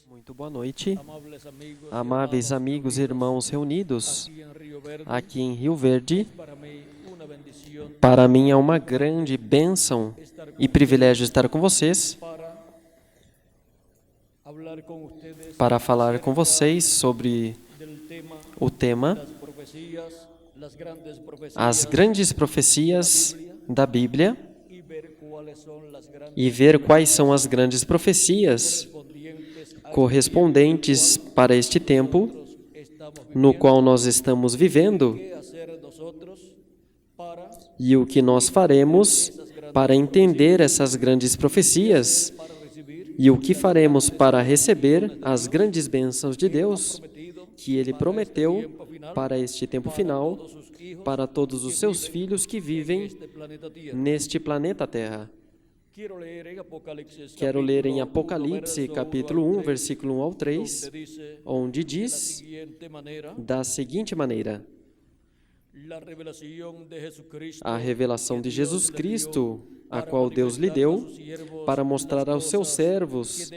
Muito boa noite, amáveis amigos e irmãos reunidos aqui em Rio Verde. Para mim é uma grande bênção e privilégio estar com vocês para falar com vocês sobre o tema As Grandes Profecias da Bíblia e ver quais são as grandes profecias correspondentes para este tempo no qual nós estamos vivendo e o que nós faremos para entender essas grandes profecias e o que faremos para receber as grandes bênçãos de Deus que Ele prometeu para este tempo final, para todos os seus filhos que vivem neste planeta Terra. Quero ler em Apocalipse, capítulo 1, versículo 1 ao 3, onde diz da seguinte maneira: a revelação de Jesus Cristo, a qual Deus lhe deu, para mostrar aos seus servos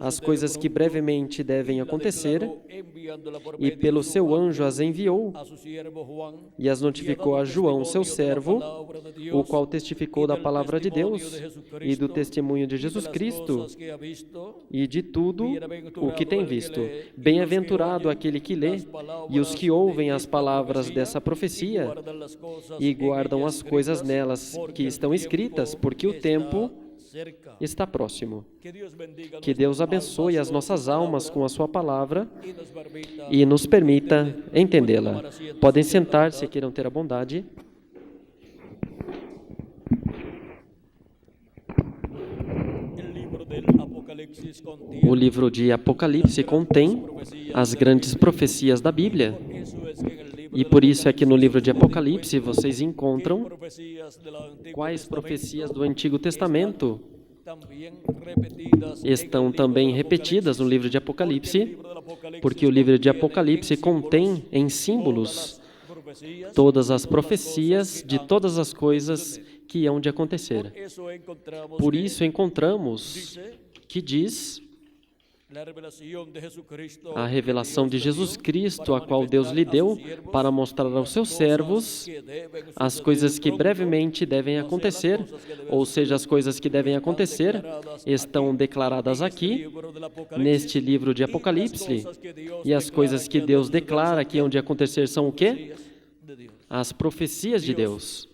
as coisas que brevemente devem acontecer, e pelo seu anjo as enviou, e as notificou a João, seu servo, o qual testificou da palavra de Deus e do testemunho de Jesus Cristo e de tudo o que tem visto. Bem-aventurado aquele que lê e os que ouvem as palavras dessa profecia e guardam as coisas nelas que estão escritas, porque o tempo está próximo. Que Deus abençoe as nossas almas com a sua palavra e nos permita entendê-la. Podem sentar-se se queiram ter a bondade. O livro de Apocalipse contém as grandes profecias da Bíblia. E por isso é que no livro de Apocalipse vocês encontram quais profecias do Antigo Testamento estão também repetidas no livro de Apocalipse, porque o livro de Apocalipse contém em símbolos todas as profecias de todas as coisas que hão de acontecer. Por isso encontramos que diz a revelação de Jesus Cristo, a qual Deus lhe deu para mostrar aos seus servos as coisas que brevemente devem acontecer, ou seja, as coisas que devem acontecer estão declaradas aqui, neste livro de Apocalipse, e as coisas que Deus declara que hão de acontecer são o quê? As profecias de Deus.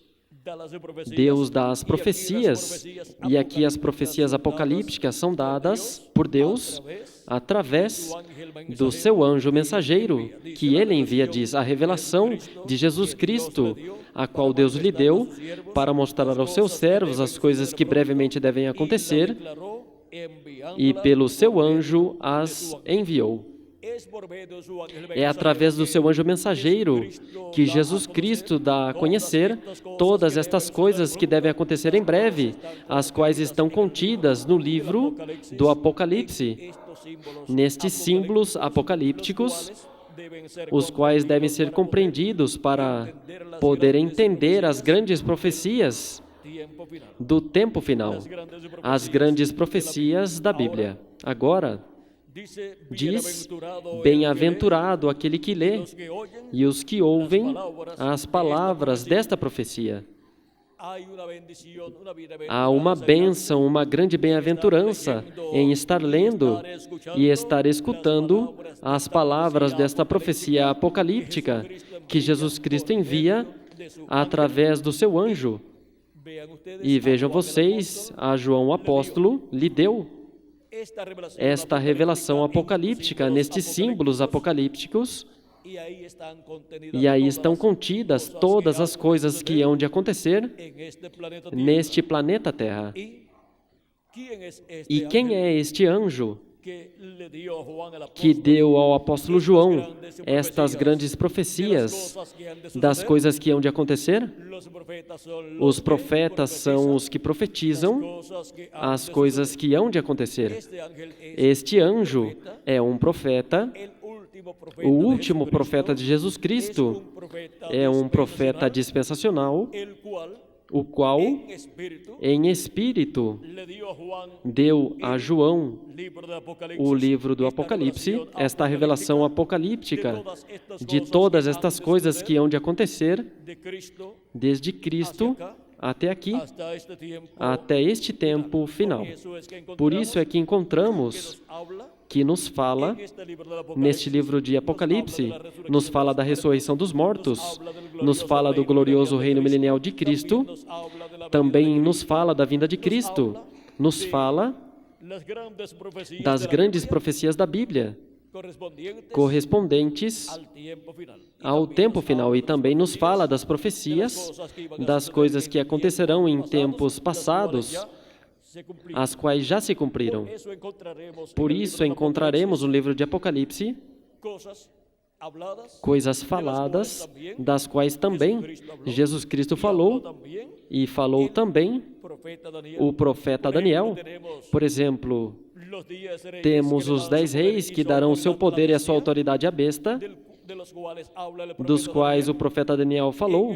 Deus dá as profecias, e aqui as profecias apocalípticas são dadas por Deus através do seu anjo mensageiro, que ele envia, diz, a revelação de Jesus Cristo, a qual Deus lhe deu para mostrar aos seus servos as coisas que brevemente devem acontecer, e pelo seu anjo as enviou. É através do seu anjo mensageiro que Jesus Cristo dá a conhecer todas estas coisas que devem acontecer em breve, as quais estão contidas no livro do Apocalipse, nestes símbolos apocalípticos, os quais devem ser compreendidos para poder entender as grandes profecias do tempo final, as grandes profecias da Bíblia. Agora, diz, bem-aventurado aquele que lê e os que ouvem as palavras desta profecia. Há uma bênção, uma grande bem-aventurança em estar lendo e estar escutando as palavras desta profecia apocalíptica que Jesus Cristo envia através do seu anjo. E vejam vocês, a João o apóstolo lhe deu esta revelação apocalíptica nestes símbolos apocalípticos, e aí estão contidas todas as coisas que hão de acontecer neste planeta Terra. E quem é este anjo que deu ao apóstolo João estas grandes profecias das coisas que hão de acontecer? Os profetas são os que profetizam as coisas que hão de acontecer. Este anjo é um profeta, o último profeta de Jesus Cristo, é um profeta dispensacional, o qual, em espírito, deu a João o livro do Apocalipse, esta revelação apocalíptica de todas estas coisas que hão de acontecer desde Cristo até aqui, até este tempo final. Por isso é que encontramos que nos fala, neste livro de Apocalipse, nos fala da ressurreição dos mortos, nos fala do glorioso reino milenial de Cristo, também nos fala da vinda de Cristo, nos fala das grandes profecias da Bíblia, correspondentes ao tempo final, e também nos fala das profecias, das coisas que acontecerão em tempos passados, as quais já se cumpriram. Por isso encontraremos no livro de Apocalipse coisas faladas, das quais também Jesus Cristo falou, e falou também o profeta Daniel. Por exemplo, temos os 10 reis que darão o seu poder e a sua autoridade à besta, dos quais o profeta Daniel falou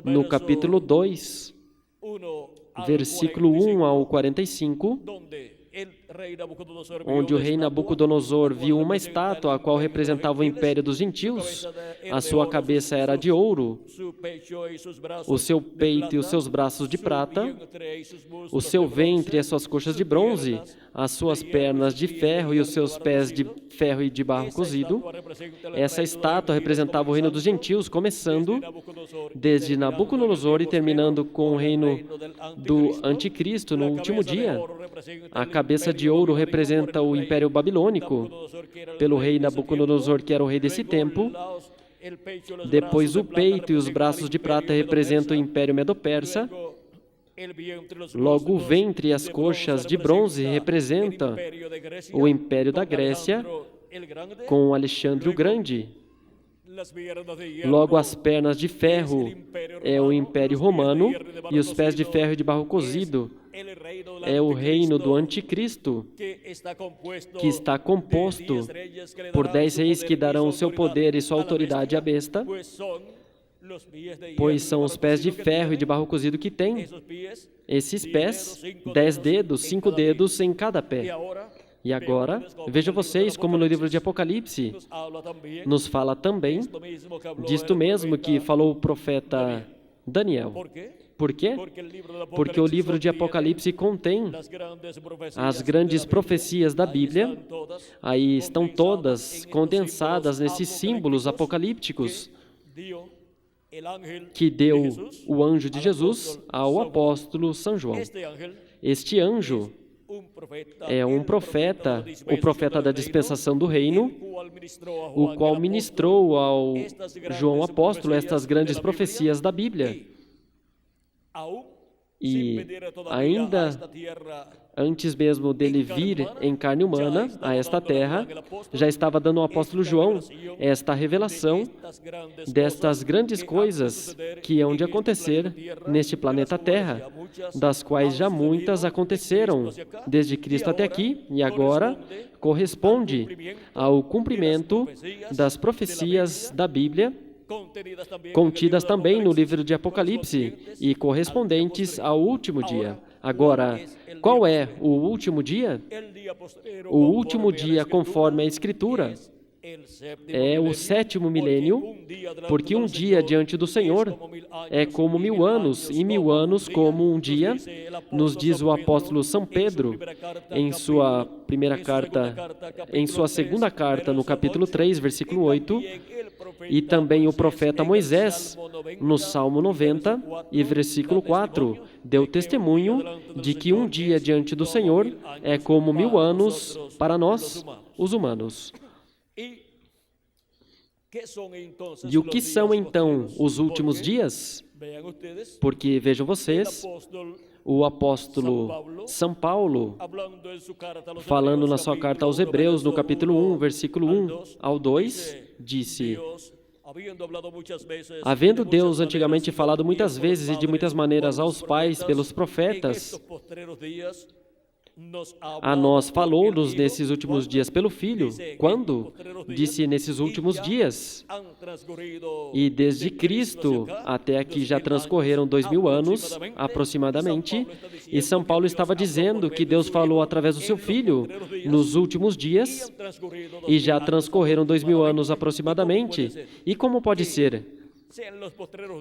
no capítulo 2, versículo 1 ao 45, onde o rei Nabucodonosor viu uma estátua a qual representava o império dos gentios. A sua cabeça era de ouro, o seu peito e os seus braços de prata, o seu ventre e as suas coxas de bronze, as suas pernas de ferro e os seus pés de ferro e de barro cozido. Essa estátua representava o reino dos gentios, começando desde Nabucodonosor e terminando com o reino do anticristo no último dia. A cabeça de ouro representa o Império Babilônico, pelo rei Nabucodonosor, que era o rei desse tempo. Depois, o peito e os braços de prata representam o Império Medo-Persa. Logo, o ventre e as coxas de bronze representam o Império da Grécia, com Alexandre o Grande. Logo, as pernas de ferro é o Império Romano, e os pés de ferro e de barro cozido é o reino do Anticristo, que está composto por 10 reis que darão o seu poder e sua autoridade à besta, pois são os pés de ferro e de barro cozido que tem. Esses pés, 10 dedos, 5 dedos em cada pé. E agora, vejam vocês como no livro de Apocalipse nos fala também disto mesmo que falou o profeta Daniel. Por quê? Porque o livro de Apocalipse contém as grandes profecias da Bíblia. Aí estão todas condensadas nesses símbolos apocalípticos que deu o anjo de Jesus ao apóstolo São João. Este anjo é um profeta, o profeta da dispensação do reino, o qual ministrou ao João apóstolo estas grandes profecias da Bíblia. E ainda antes mesmo dele vir em carne humana a esta terra, já estava dando ao apóstolo João esta revelação destas grandes coisas que hão de acontecer neste planeta Terra, das quais já muitas aconteceram desde Cristo até aqui, e agora corresponde ao cumprimento das profecias da Bíblia, contidas também no livro de Apocalipse e correspondentes ao último dia. Agora, qual é o último dia? O último dia, conforme a Escritura, é o 7º milênio, porque um dia diante do Senhor é como 1000 anos, e 1000 anos como um dia, nos diz o apóstolo São Pedro em sua primeira carta, em sua segunda carta, no capítulo 3, versículo 8, e também o profeta Moisés, no Salmo 90 e versículo 4, deu testemunho de que um dia diante do Senhor é como 1000 anos para nós, os humanos. E o que são então os últimos dias? Porque, vejam vocês, o apóstolo São Paulo, falando na sua carta aos Hebreus, no capítulo 1, versículo 1 ao 2, disse: havendo Deus antigamente falado muitas vezes e de muitas maneiras aos pais pelos profetas, A nós falou-nos nesses últimos dias pelo Filho. Quando? Disse nesses últimos dias. E desde Cristo até aqui já transcorreram 2000 anos, aproximadamente, e São Paulo estava dizendo que Deus falou através do seu Filho nos últimos dias, e já transcorreram 2000 anos aproximadamente. E como pode ser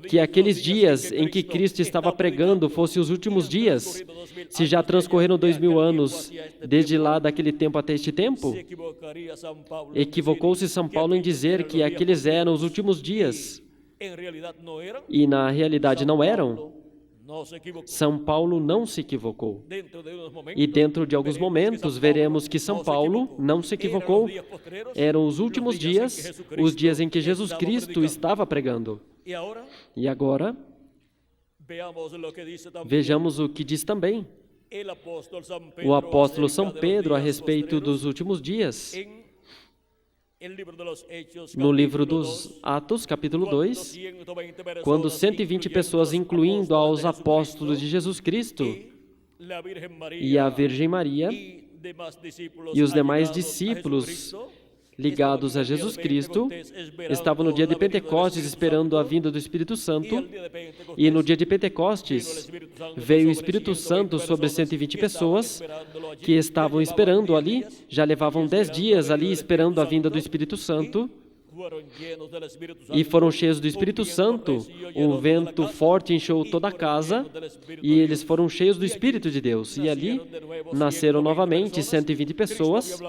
que aqueles dias em que Cristo estava pregando fossem os últimos dias, se já transcorreram 2000 anos desde lá daquele tempo até este tempo? Equivocou-se São Paulo em dizer que aqueles eram os últimos dias, e na realidade não eram. São Paulo não se equivocou. E dentro de alguns momentos veremos que São Paulo não se equivocou. Eram os últimos dias, os dias em que Jesus Cristo estava pregando. E agora, vejamos o que diz também o apóstolo São Pedro a respeito dos últimos dias. No livro dos Atos, capítulo 2, quando 120 pessoas, incluindo aos apóstolos de Jesus Cristo e a Virgem Maria e os demais discípulos ligados a Jesus Cristo, estavam no dia de Pentecostes esperando a vinda do Espírito Santo, e no dia de Pentecostes veio o Espírito Santo sobre 120 pessoas que estavam esperando ali, já levavam 10 dias ali esperando a vinda do Espírito Santo, e foram cheios do Espírito Santo. Um vento forte encheu toda a casa e eles foram cheios do Espírito de Deus. E ali nasceram novamente 120 pessoas.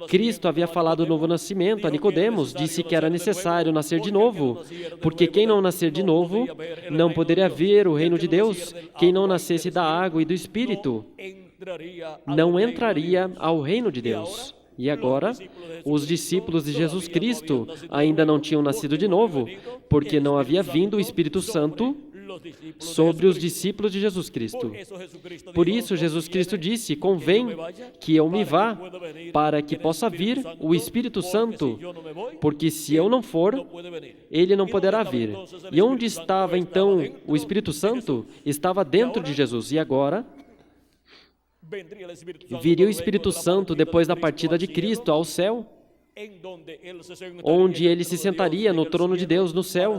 Cristo havia falado do novo nascimento a Nicodemos, disse que era necessário nascer de novo, porque quem não nascer de novo não poderia ver o reino de Deus. Quem não nascesse da água e do Espírito não entraria ao reino de Deus. E agora, os discípulos de Jesus Cristo ainda não tinham nascido de novo, porque não havia vindo o Espírito Santo sobre os discípulos de Jesus Cristo. Por isso, Jesus Cristo disse: convém que eu me vá, para que possa vir o Espírito Santo, porque se eu não for, ele não poderá vir. E onde estava então o Espírito Santo? Estava dentro de Jesus. E agora viria o Espírito Santo depois da partida de Cristo ao céu, onde ele se sentaria no trono de Deus no céu,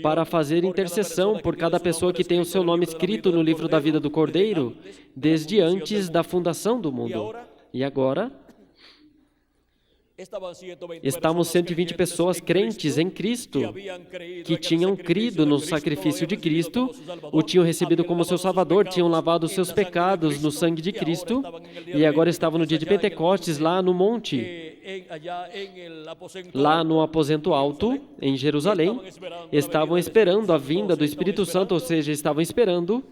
para fazer intercessão por cada pessoa que tem o seu nome escrito no livro da vida do Cordeiro, desde antes da fundação do mundo. E agora, estavam 120 pessoas crentes em Cristo, que tinham crido no sacrifício de Cristo, o tinham recebido como seu Salvador, tinham lavado seus pecados no sangue de Cristo, e agora estavam no dia de Pentecostes, lá no monte, lá no aposento alto, em Jerusalém, estavam esperando a vinda do Espírito Santo, ou seja, estavam esperando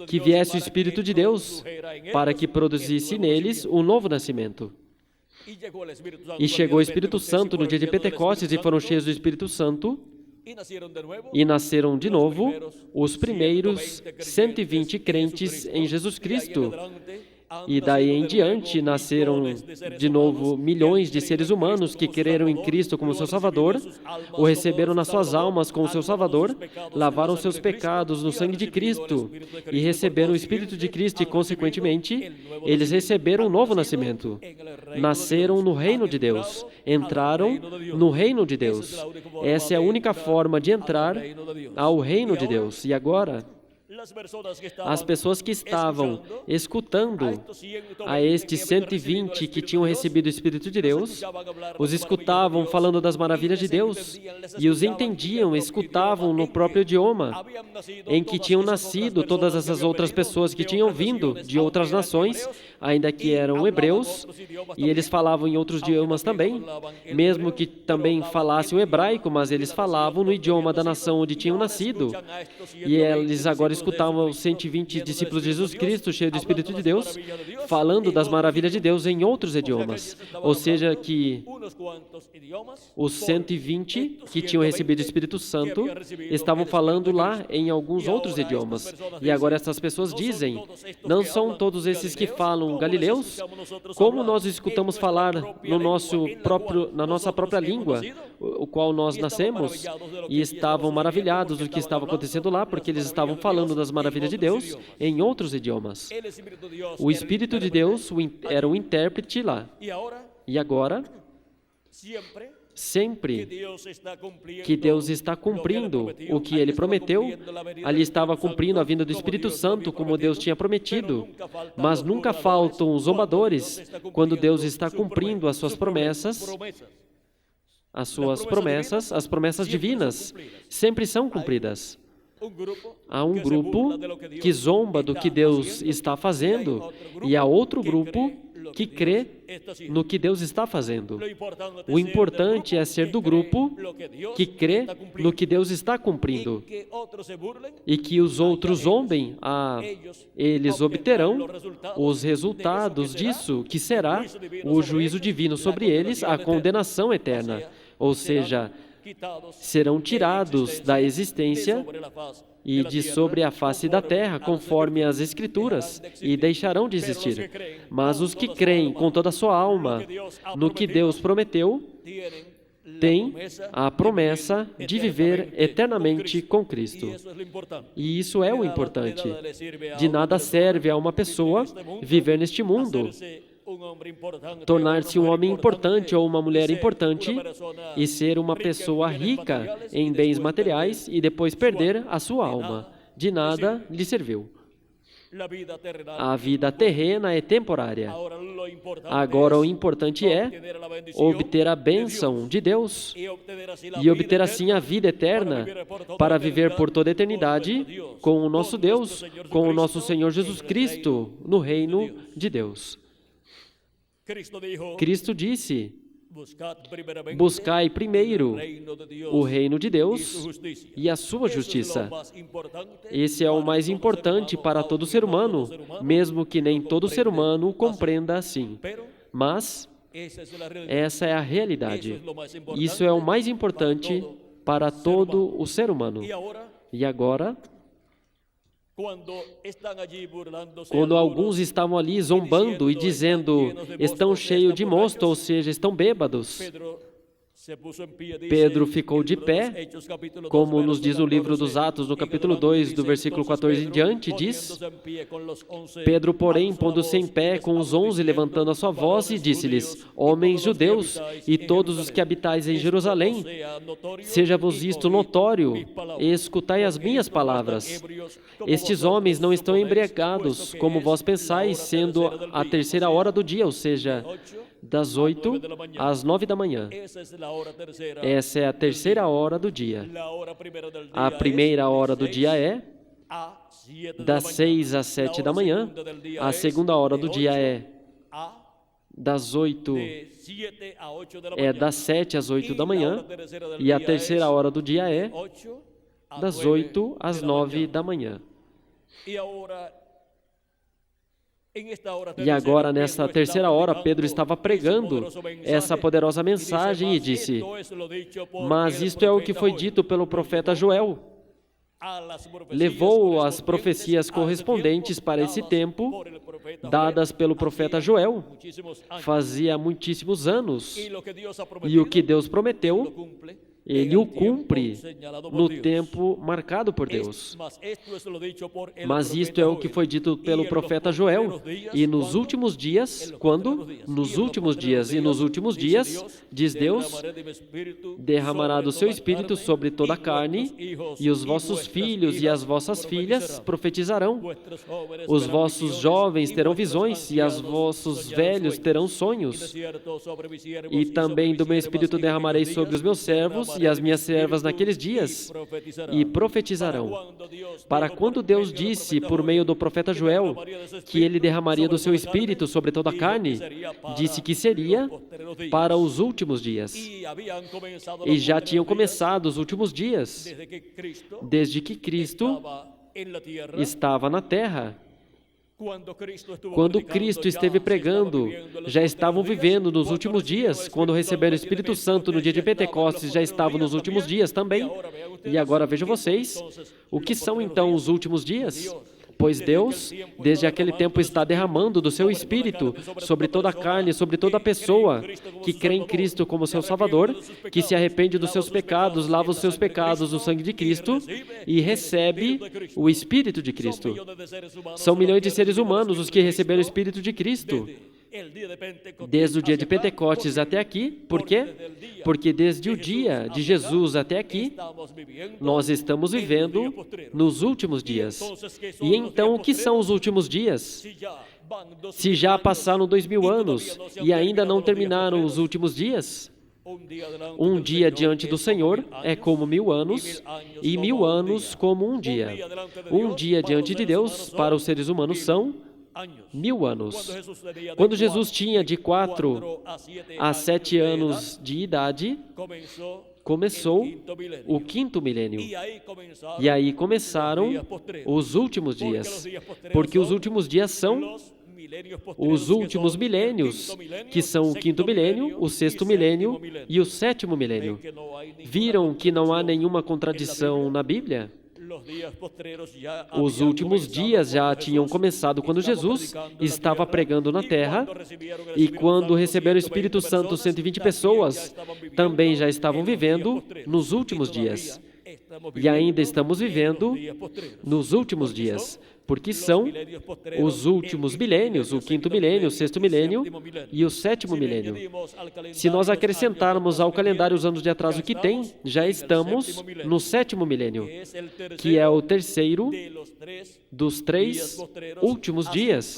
que viesse o Espírito de Deus, para que produzisse neles um novo nascimento. E chegou o Espírito Santo no dia de Pentecostes e foram cheios do Espírito Santo e nasceram de novo os primeiros 120 crentes em Jesus Cristo. E daí em diante nasceram de novo milhões de seres humanos que creram em Cristo como seu Salvador, o receberam nas suas almas como seu Salvador, lavaram seus pecados no sangue de Cristo e receberam o Espírito de Cristo e, consequentemente, eles receberam um novo nascimento. Nasceram no reino de Deus, entraram no reino de Deus. Essa é a única forma de entrar ao reino de Deus. E agora, as pessoas que estavam escutando a estes 120 que tinham recebido o Espírito de Deus, os escutavam falando das maravilhas de Deus e os entendiam, escutavam no próprio idioma em que tinham nascido todas essas outras pessoas que tinham vindo de outras nações, ainda que eram hebreus, e eles falavam em outros idiomas também, mesmo que também falassem o hebraico, mas eles falavam no idioma da nação onde tinham nascido. E eles agora escutavam os 120 discípulos de Jesus Cristo, cheios do Espírito de Deus, falando das maravilhas de Deus em outros idiomas. Ou seja, que os 120 que tinham recebido o Espírito Santo estavam falando lá em alguns outros idiomas. E agora essas pessoas dizem: não são todos esses que falam eram galileus? Como nós escutamos falar na nossa própria língua, o qual nós nascemos, e estavam maravilhados do que estava acontecendo lá, porque eles estavam falando das maravilhas de Deus em outros idiomas. O Espírito de Deus era o intérprete lá. E agora, sempre que Deus está cumprindo o que Ele prometeu, ali estava cumprindo a vinda do Espírito Santo, como Deus tinha prometido. Mas nunca faltam os zombadores quando Deus está cumprindo as suas promessas. As promessas divinas, sempre são cumpridas. Há um grupo que zomba do que Deus está fazendo e há outro grupo que crê no que Deus está fazendo. O importante é ser do grupo que crê no que Deus está cumprindo e que os outros zombem, eles obterão os resultados disso, que será o juízo divino sobre eles, a condenação eterna, ou seja, serão tirados da existência e de sobre a face da terra, conforme as Escrituras, e deixarão de existir. Mas os que creem com toda a sua alma no que Deus prometeu, têm a promessa de viver eternamente com Cristo. E isso é o importante. De nada serve a uma pessoa viver neste mundo, tornar-se um homem importante ou uma mulher importante e ser uma pessoa rica em bens materiais e depois perder a sua alma. De nada lhe serviu. A vida terrena é temporária. Agora o importante é obter a bênção de Deus e obter assim a vida eterna para viver por toda a eternidade com o nosso Deus, com o nosso Senhor Jesus Cristo no reino de Deus. Cristo disse: buscai primeiro o reino de Deus e a sua justiça. Esse é o mais importante para todo ser humano, mesmo que nem todo ser humano o compreenda assim. Mas essa é a realidade. Isso é o mais importante para todo o ser humano. E agora, quando alguns estavam ali zombando e dizendo, estão cheios de mosto, ou seja, estão bêbados, Pedro ficou de pé, como nos diz o livro dos Atos, no capítulo 2, do versículo 14 em diante, diz: Pedro, porém, pondo-se em pé com os 11, levantando a sua voz, e disse-lhes: homens judeus e todos os que habitais em Jerusalém, seja-vos isto notório, e escutai as minhas palavras. Estes homens não estão embriagados, como vós pensais, sendo a terceira hora do dia, ou seja, das 8 às 9 da manhã. Essa é a terceira hora do dia. A primeira hora do dia é das 6 às 7 da manhã. A segunda hora do dia é das 7 às 8 da manhã. E a terceira hora do dia é das 8 às 9 da manhã. E agora, nessa terceira hora, Pedro estava pregando essa poderosa mensagem e disse: mas isto é o que foi dito pelo profeta Joel. Levou as profecias correspondentes para esse tempo, dadas pelo profeta Joel, fazia muitíssimos anos. E o que Deus prometeu, Ele o cumpre no tempo marcado por Deus. Mas isto é o que foi dito pelo profeta Joel. E nos últimos dias, quando? Nos últimos dias. E nos últimos dias, diz Deus, derramará do seu Espírito sobre toda a carne, e os vossos filhos e as vossas filhas profetizarão. Os vossos jovens terão visões, e os vossos velhos terão sonhos. E também do meu Espírito derramarei sobre os meus servos e as minhas servas naqueles dias, e profetizarão. Para quando Deus disse, por meio do profeta Joel, que Ele derramaria do seu Espírito sobre toda a carne, disse que seria para os últimos dias. E já tinham começado os últimos dias, desde que Cristo estava na terra. Quando Cristo esteve pregando, já estavam vivendo nos últimos dias. Quando receberam o Espírito Santo no dia de Pentecostes, já estavam nos últimos dias também. E agora vejam vocês, o que são então os últimos dias? Pois Deus, desde aquele tempo, está derramando do seu Espírito sobre toda a carne, sobre toda pessoa que crê em Cristo como seu Salvador, que se arrepende dos seus pecados, lava os seus pecados no sangue de Cristo e recebe o Espírito de Cristo. São milhões de seres humanos os que receberam o Espírito de Cristo. Desde o dia de Pentecostes até aqui. Por quê? Porque desde o dia de Jesus até aqui, nós estamos vivendo nos últimos dias. E então, o que são os últimos dias? Se já passaram 2000 anos e ainda não terminaram os últimos dias, um dia diante do Senhor é como 1000 anos, e 1000 anos como um dia. Um dia diante de Deus, para os seres humanos, são 1000 anos. Quando Jesus tinha de 4 a 7 anos de idade, começou o 5º milênio. E aí começaram os últimos dias, porque os últimos dias são os últimos milênios, que são o 5º milênio, o 6º milênio e o 7º milênio. Viram que não há nenhuma contradição na Bíblia? Os últimos dias já tinham começado quando Jesus estava pregando na terra, e quando receberam o Espírito Santo, 120 pessoas também já estavam vivendo nos últimos dias. E ainda estamos vivendo nos últimos dias, porque são os últimos milênios, o 5º milênio, o 6º milênio e o 7º milênio. Se nós acrescentarmos ao calendário os anos de atraso que tem, já estamos no 7º milênio, que é o terceiro dos 3 últimos dias.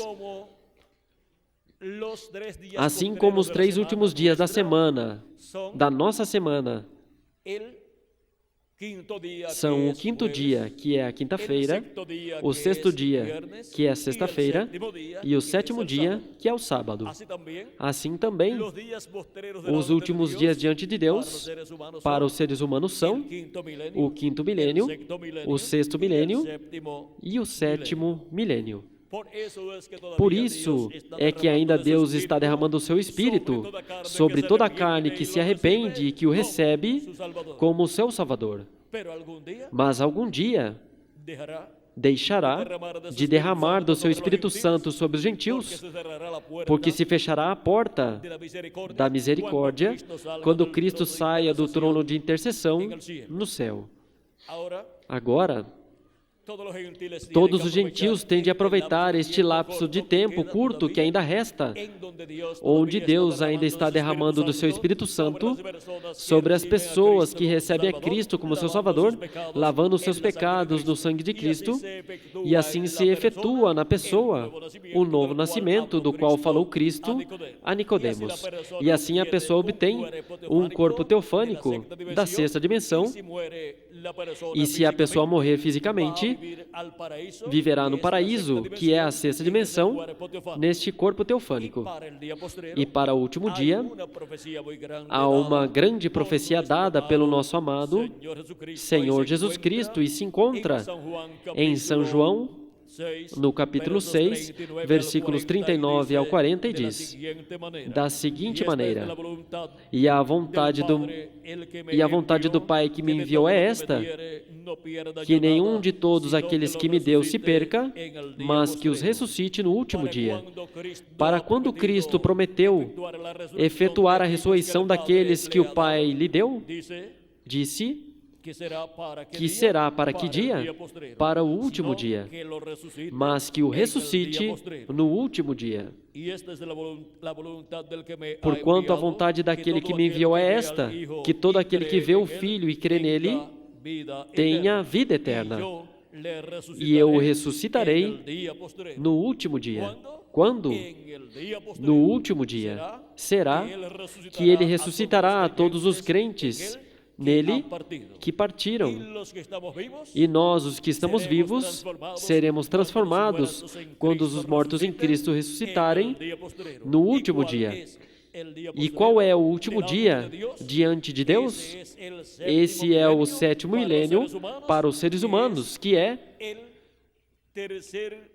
Assim como os 3 últimos dias da semana, da nossa semana, são o 5º dia, que é a quinta-feira, o 6º dia, que é a sexta-feira, e o 7º dia, que é o sábado. Assim também, os últimos dias diante de Deus, para os seres humanos, são o 5º milênio, o 6º milênio e o 7º milênio. Por isso é que ainda Deus está derramando o seu Espírito sobre toda a carne que se arrepende e que o recebe como seu Salvador. Mas algum dia deixará de derramar do seu Espírito Santo sobre os gentios, porque se fechará a porta da misericórdia quando Cristo saia do trono de intercessão no céu. Agora, todos os gentios têm de aproveitar este lapso de tempo curto que ainda resta, onde Deus ainda está derramando do seu Espírito Santo sobre as pessoas que recebem a Cristo como seu Salvador, lavando os seus pecados no sangue de Cristo, e assim se efetua na pessoa o novo nascimento do qual falou Cristo a Nicodemos. E assim a pessoa obtém um corpo teofânico da 6ª dimensão, e se a pessoa morrer fisicamente, viverá no paraíso, que é a 6ª dimensão, neste corpo teofânico. E para o último dia, há uma grande profecia dada pelo nosso amado Senhor Jesus Cristo, e se encontra em São João, no capítulo 6, versículos 39 ao 40, e diz da seguinte maneira: E a vontade do Pai que me enviou é esta, que nenhum de todos aqueles que me deu se perca, mas que os ressuscite no último dia. Para quando Cristo prometeu efetuar a ressurreição daqueles que o Pai lhe deu, disse que será para que dia? Para o último dia, mas que o ressuscite no último dia. Porquanto a vontade daquele que me enviou é esta, que todo aquele que vê o Filho e crê nele tenha vida eterna, e eu o ressuscitarei no último dia. Quando? No último dia. Será que ele ressuscitará a todos os crentes nele que partiram. E nós, os que estamos vivos, seremos transformados quando os mortos em Cristo ressuscitarem no último dia. E qual é o último dia diante de Deus? Esse é o 7º milênio para os seres humanos, que é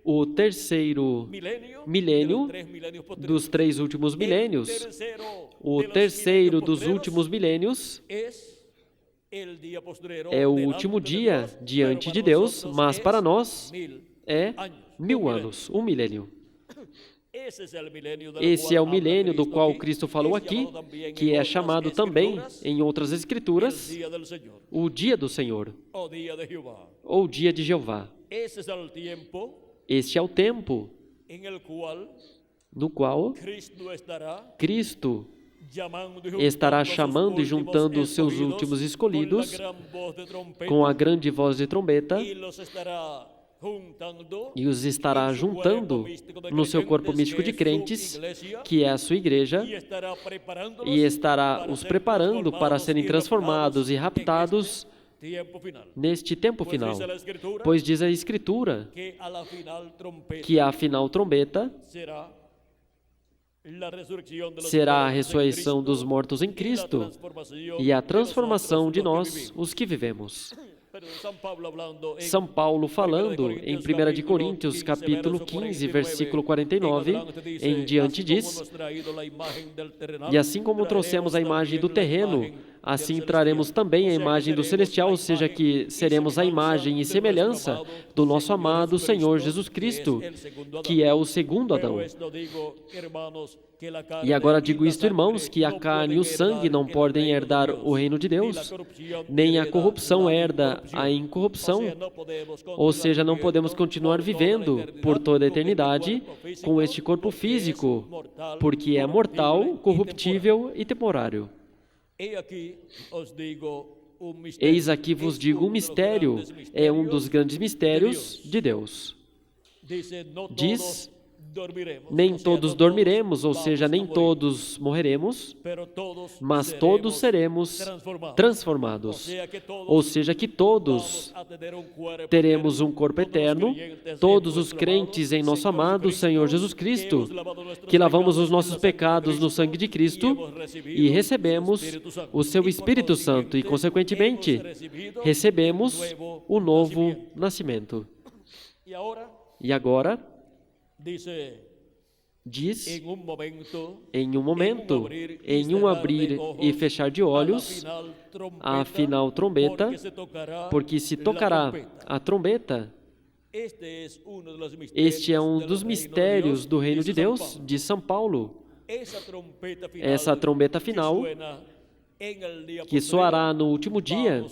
o terceiro milênio dos 3 últimos milênios. O terceiro dos últimos milênios é o último dia diante de Deus, mas para nós é 1000 anos, um milênio. Esse é o milênio do qual Cristo falou aqui, que é chamado também, em outras escrituras, o dia do Senhor, ou o dia de Jeová. Este é o tempo no qual Cristo estará chamando e juntando os seus últimos escolhidos com a grande voz de trombeta e os estará juntando no seu corpo místico de crentes, que é a sua igreja, e estará os preparando para serem transformados e raptados neste tempo final. Pois diz a Escritura que a final trombeta será a ressurreição dos mortos em Cristo e a transformação de nós, os que vivemos. São Paulo falando em 1 de Coríntios, capítulo 15, versículo 49, em diante diz: e assim como trouxemos a imagem do terreno, assim traremos também a imagem do celestial, ou seja, que seremos a imagem e semelhança do nosso amado Senhor Jesus Cristo, que é o segundo Adão. E agora digo isto, irmãos, que a carne e o sangue não podem herdar o reino de Deus, nem a corrupção herda a incorrupção, ou seja, não podemos continuar vivendo por toda a eternidade com este corpo físico, porque é mortal, corruptível e temporário. Eis aqui vos digo um mistério, é um dos grandes mistérios de Deus. Diz: nem todos dormiremos, ou seja, nem todos morreremos, mas todos seremos transformados. Ou seja, que todos teremos um corpo eterno, todos os crentes em nosso amado Senhor Jesus Cristo, que lavamos os nossos pecados no sangue de Cristo e recebemos o seu Espírito Santo e, consequentemente, recebemos o novo nascimento. E agora, diz, em um momento, em um abrir e fechar de olhos, a final trombeta, porque se tocará a trombeta. Este é um dos mistérios do reino de Deus, diz São Paulo. Essa trombeta final, que soará no último dia,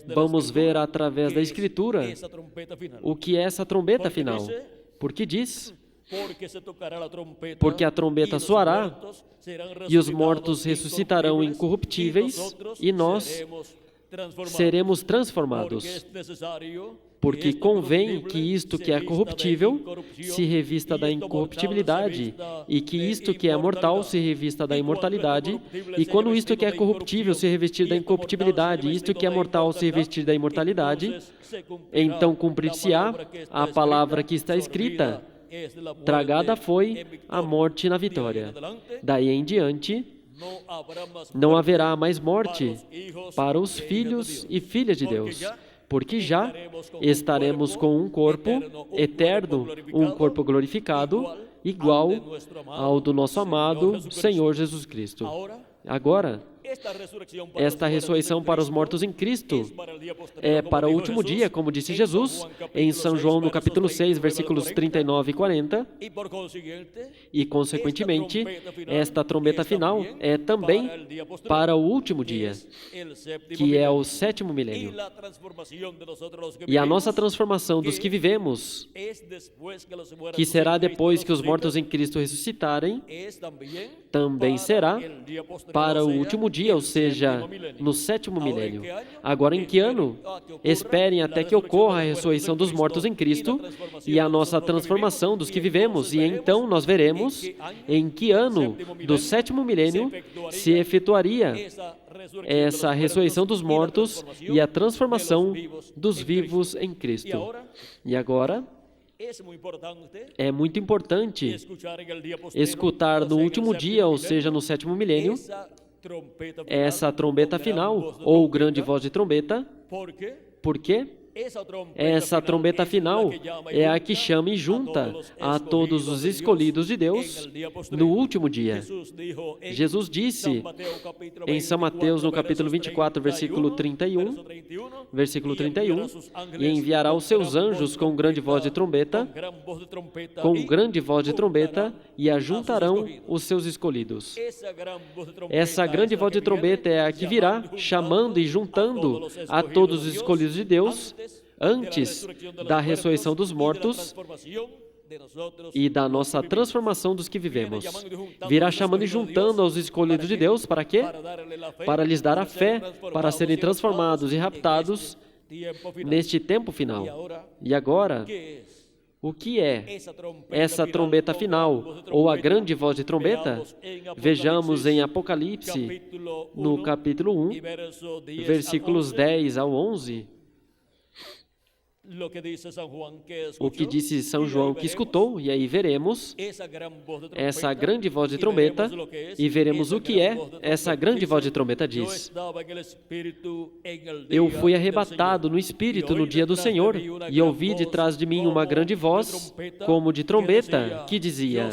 vamos ver através da Escritura o que é essa trombeta final. Porque diz: porque a trombeta soará e os mortos ressuscitarão incorruptíveis e nós seremos transformados. Porque convém que isto que é corruptível se revista da incorruptibilidade e que isto que é mortal se revista da imortalidade, e quando isto que é corruptível se revestir da incorruptibilidade e isto que é mortal se revestir da imortalidade, então cumprir-se-á a palavra que está escrita: tragada foi a morte na vitória. Daí em diante, não haverá mais morte para os filhos e filhas de Deus, porque já estaremos com um corpo eterno, um corpo glorificado, igual ao do nosso amado Senhor Jesus Cristo. Agora, esta ressurreição para os mortos em Cristo é para o último dia, como disse Jesus em São João, no capítulo 6, versículos 39 e 40. E, consequentemente, esta trombeta final é também para o último dia, que é o sétimo milênio. E a nossa transformação dos que vivemos, que será depois que os mortos em Cristo ressuscitarem, também será para o último dia, ou seja, no sétimo milênio. Agora, em que ano? Esperem até que ocorra a ressurreição dos mortos em Cristo e a nossa transformação dos que vivemos, e então nós veremos em que ano do sétimo milênio se efetuaria essa ressurreição dos mortos e a transformação dos vivos em Cristo. E agora, é muito importante escutar no último dia, ou seja, no sétimo milênio, essa trombeta final, ou grande voz de trombeta. Por quê? Essa trombeta final é a que chama e junta a todos os escolhidos de Deus no último dia. Jesus disse em São Mateus, no capítulo 24, versículo 31, e enviará os seus anjos com grande voz de trombeta, e ajuntarão os seus escolhidos. Essa grande voz de trombeta é a que virá, chamando e juntando a todos os escolhidos de Deus antes da ressurreição dos mortos e da nossa transformação dos que vivemos. Virá chamando e juntando aos escolhidos de Deus, para quê? Para lhes dar a fé, para serem transformados e raptados neste tempo final. E agora, o que é essa trombeta final, ou a grande voz de trombeta? Vejamos em Apocalipse, no capítulo 1, versículos 10 ao 11, o que disse São João que escutou, e aí veremos essa grande voz de trombeta, e veremos o que é essa grande voz de trombeta diz. Eu fui arrebatado no Espírito no dia do Senhor, e ouvi de trás de mim uma grande voz, como de trombeta, que dizia: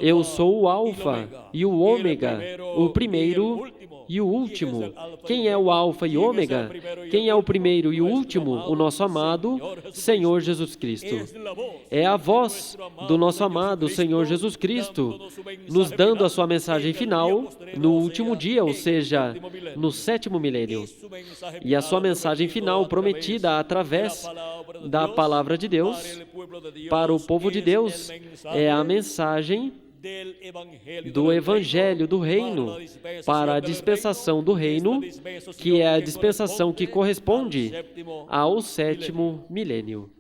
Eu sou o Alfa e o Ômega, o primeiro e o último. Quem é o Alfa e Ômega? Quem é o primeiro e o último? O nosso amado Senhor Jesus Cristo. É a voz do nosso amado Senhor Jesus Cristo nos dando a sua mensagem final no último dia, ou seja, no 7º milênio. E a sua mensagem final prometida através da palavra de Deus para o povo de Deus é a mensagem do Evangelho do Reino para a dispensação do Reino, que é a dispensação que corresponde ao 7º milênio.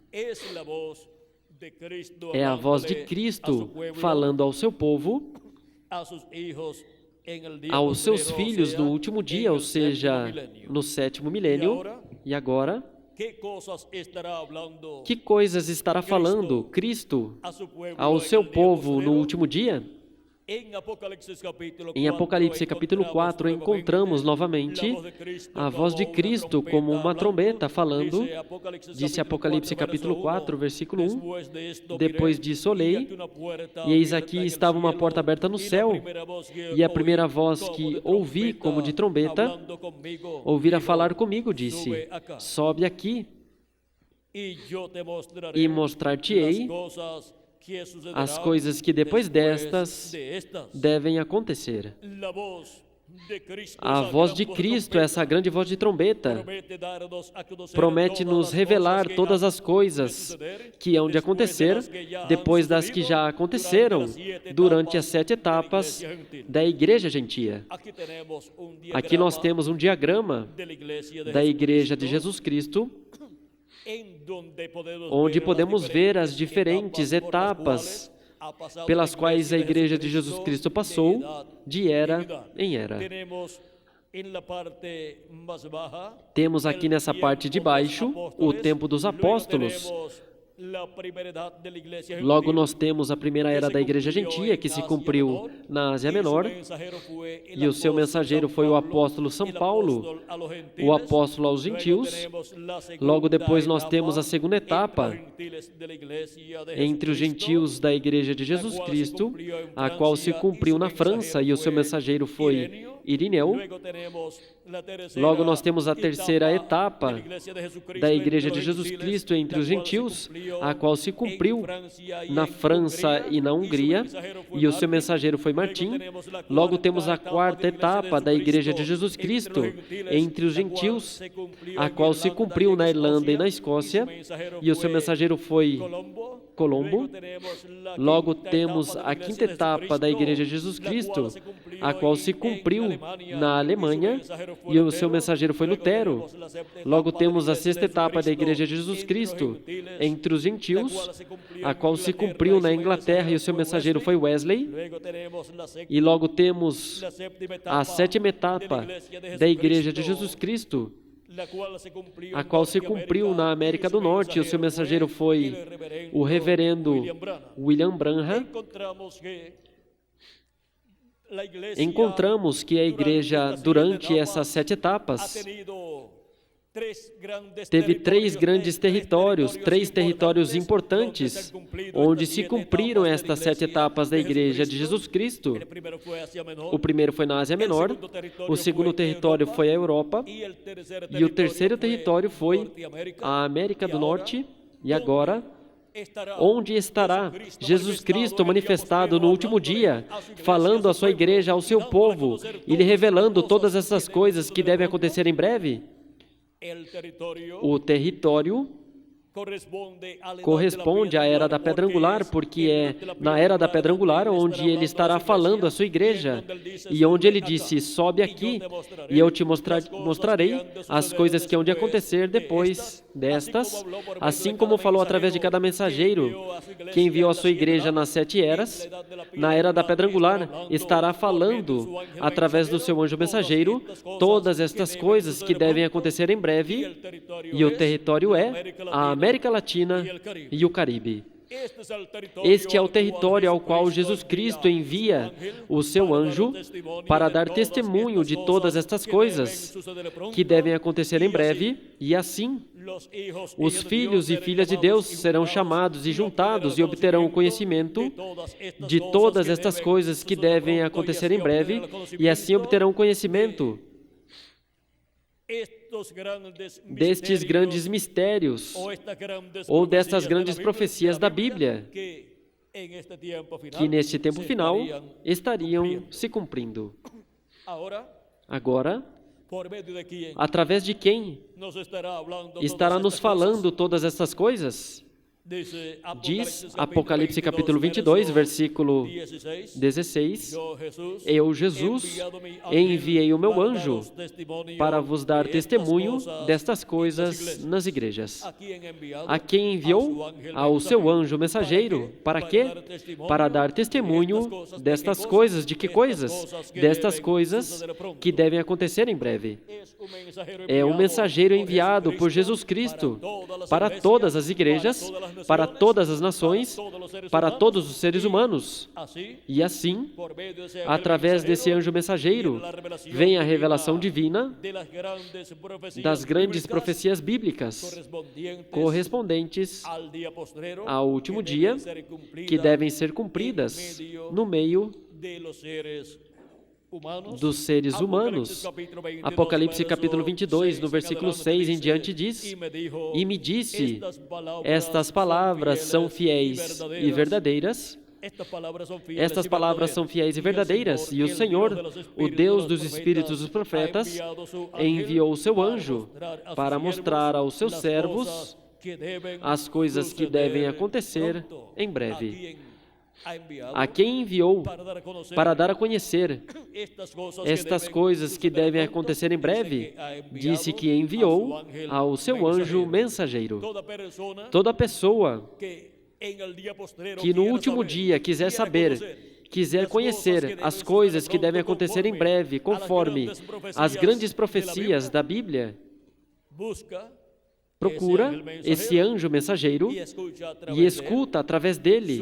É a voz de Cristo falando ao seu povo, aos seus filhos no último dia, ou seja, no 7º milênio. E agora, que coisas estará falando Cristo ao seu povo no último dia? Em Apocalipse capítulo 4, encontramos novamente a voz de Cristo como uma trombeta falando, disse Apocalipse capítulo 4, versículo 1, depois disso olhei, e eis aqui estava uma porta aberta no céu, e a primeira voz que ouvi como de trombeta, ouvira falar comigo, disse: sobe aqui, e mostrar-te-ei as coisas que depois destas devem acontecer. A voz de Cristo, essa grande voz de trombeta, promete nos revelar todas as coisas que hão de acontecer depois das que já aconteceram durante as 7 etapas da Igreja Gentia. Aqui nós temos um diagrama da Igreja de Jesus Cristo, onde podemos ver as diferentes etapas pelas quais a Igreja de Jesus Cristo passou de era em era. Temos aqui nessa parte de baixo o tempo dos apóstolos. Logo nós temos a primeira era da Igreja Gentia, que se cumpriu na Ásia Menor, e o seu mensageiro foi o apóstolo São Paulo, o apóstolo aos gentios. Logo depois nós temos a segunda etapa, entre os gentios da Igreja de Jesus Cristo, a qual se cumpriu na França, e o seu mensageiro foi Irineu. Logo nós temos a terceira etapa da Igreja de Jesus Cristo entre os gentios, a qual se cumpriu na França e na Hungria, e o seu mensageiro foi Martim. Logo temos a quarta etapa da Igreja de Jesus Cristo entre os gentios, a qual se cumpriu na Irlanda e na Escócia, e o seu mensageiro foi Colombo. Logo temos a quinta etapa da Igreja de Jesus Cristo, a qual se cumpriu na Alemanha, e o seu mensageiro foi Lutero. Logo temos a sexta etapa da Igreja de Jesus Cristo entre os gentios, a qual se cumpriu na Inglaterra, e o seu mensageiro foi Wesley. E logo temos a sétima etapa da Igreja de Jesus Cristo, a qual se cumpriu na América do Norte, e o seu mensageiro foi o reverendo William Branham. Encontramos que a Igreja, durante essas 7 etapas, teve 3 grandes territórios, 3 territórios importantes, onde se cumpriram estas 7 etapas da Igreja de Jesus Cristo. O primeiro foi na Ásia Menor, o segundo território foi a Europa, e o terceiro território foi a América do Norte. E agora, onde estará Jesus Cristo manifestado no último dia, falando à sua igreja, ao seu povo, e lhe revelando todas essas coisas que devem acontecer em breve? O território corresponde à Era da Pedra Angular, porque é na Era da Pedra Angular onde ele estará falando à sua igreja, e onde ele disse: sobe aqui e eu te mostrarei as coisas que hão de acontecer depois destas, assim como falou através de cada mensageiro que enviou à sua igreja nas 7 eras. Na Era da Pedra Angular estará falando através do seu anjo mensageiro todas estas coisas que devem acontecer em breve, e o território é a América Latina e o Caribe. Este é o território ao qual Jesus Cristo envia o seu anjo para dar testemunho de todas estas coisas que devem acontecer em breve, e assim os filhos e filhas de Deus serão chamados e juntados e obterão o conhecimento de todas estas coisas que devem acontecer em breve, e assim obterão o conhecimento destes grandes mistérios ou destas grandes profecias da Bíblia que neste tempo final estariam se cumprindo. Agora, através de quem estará nos falando todas essas coisas? Diz Apocalipse capítulo 22, versículo 16: Eu, Jesus, enviei o meu anjo para vos dar testemunho destas coisas nas igrejas. A quem enviou? Ao seu anjo mensageiro. Para quê? Para dar testemunho destas coisas. De que coisas? Destas coisas que devem acontecer em breve. É um mensageiro enviado por Jesus Cristo para todas as igrejas, para todas as nações, para todos os seres humanos. E assim, através desse anjo mensageiro, vem a revelação divina das grandes profecias bíblicas correspondentes ao último dia, que devem ser cumpridas no meio dos seres humanos. Apocalipse capítulo 22, no versículo 6 em diante diz: E me disse, estas palavras são fiéis e verdadeiras. Estas palavras são fiéis e verdadeiras, e o Senhor, o Deus dos espíritos dos profetas, enviou o seu anjo para mostrar aos seus servos as coisas que devem acontecer em breve. A quem enviou para dar a conhecer estas coisas que devem acontecer em breve, disse que enviou ao seu anjo mensageiro. Toda pessoa que no último dia quiser saber, quiser conhecer as coisas que devem acontecer em breve, conforme as grandes profecias da Bíblia, procura esse anjo mensageiro e escuta através dele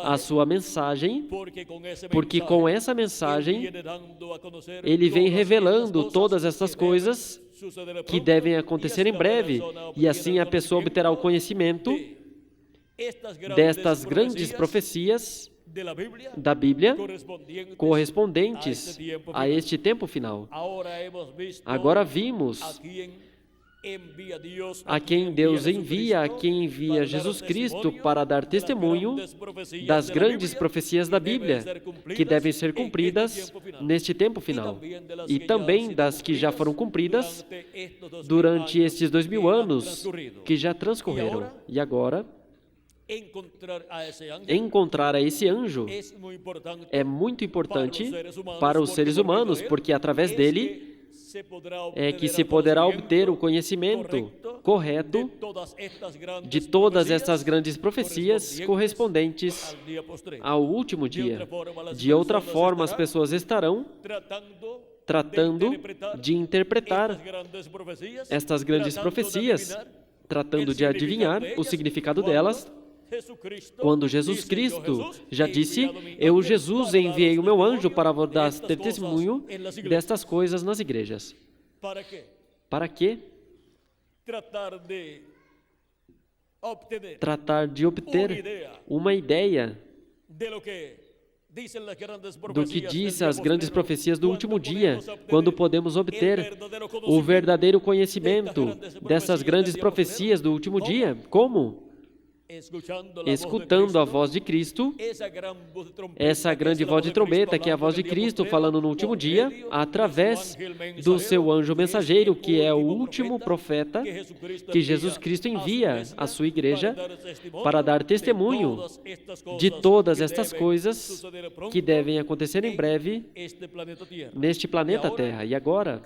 a sua mensagem, porque com essa mensagem ele vem revelando todas essas coisas que devem acontecer em breve, e assim a pessoa obterá o conhecimento destas grandes profecias da Bíblia correspondentes a este tempo final. Agora vimos a quem Deus envia, a quem envia Jesus Cristo para dar testemunho das grandes profecias da Bíblia, que devem ser cumpridas neste tempo final, e também das que já foram cumpridas durante estes 2000 anos que já transcorreram. E agora, encontrar a esse anjo é muito importante para os seres humanos, porque através dele é que se poderá obter o conhecimento correto de todas estas grandes profecias correspondentes ao último dia. De outra forma, as pessoas estarão tratando de interpretar estas grandes profecias, tratando de adivinhar o significado delas, quando Jesus Cristo já disse: Eu, Jesus, enviei o meu anjo para vos dar testemunho destas coisas nas igrejas. Para quê? tratar de obter uma ideia do que diz as grandes profecias do último dia, quando podemos obter o verdadeiro conhecimento dessas grandes profecias do último dia. Como? Escutando a voz de Cristo, essa grande voz de trombeta, que é a voz de Cristo falando no último dia, através do seu anjo mensageiro, que é o último profeta que Jesus Cristo envia à sua igreja para dar testemunho de todas estas coisas que devem acontecer em breve neste planeta Terra. E agora,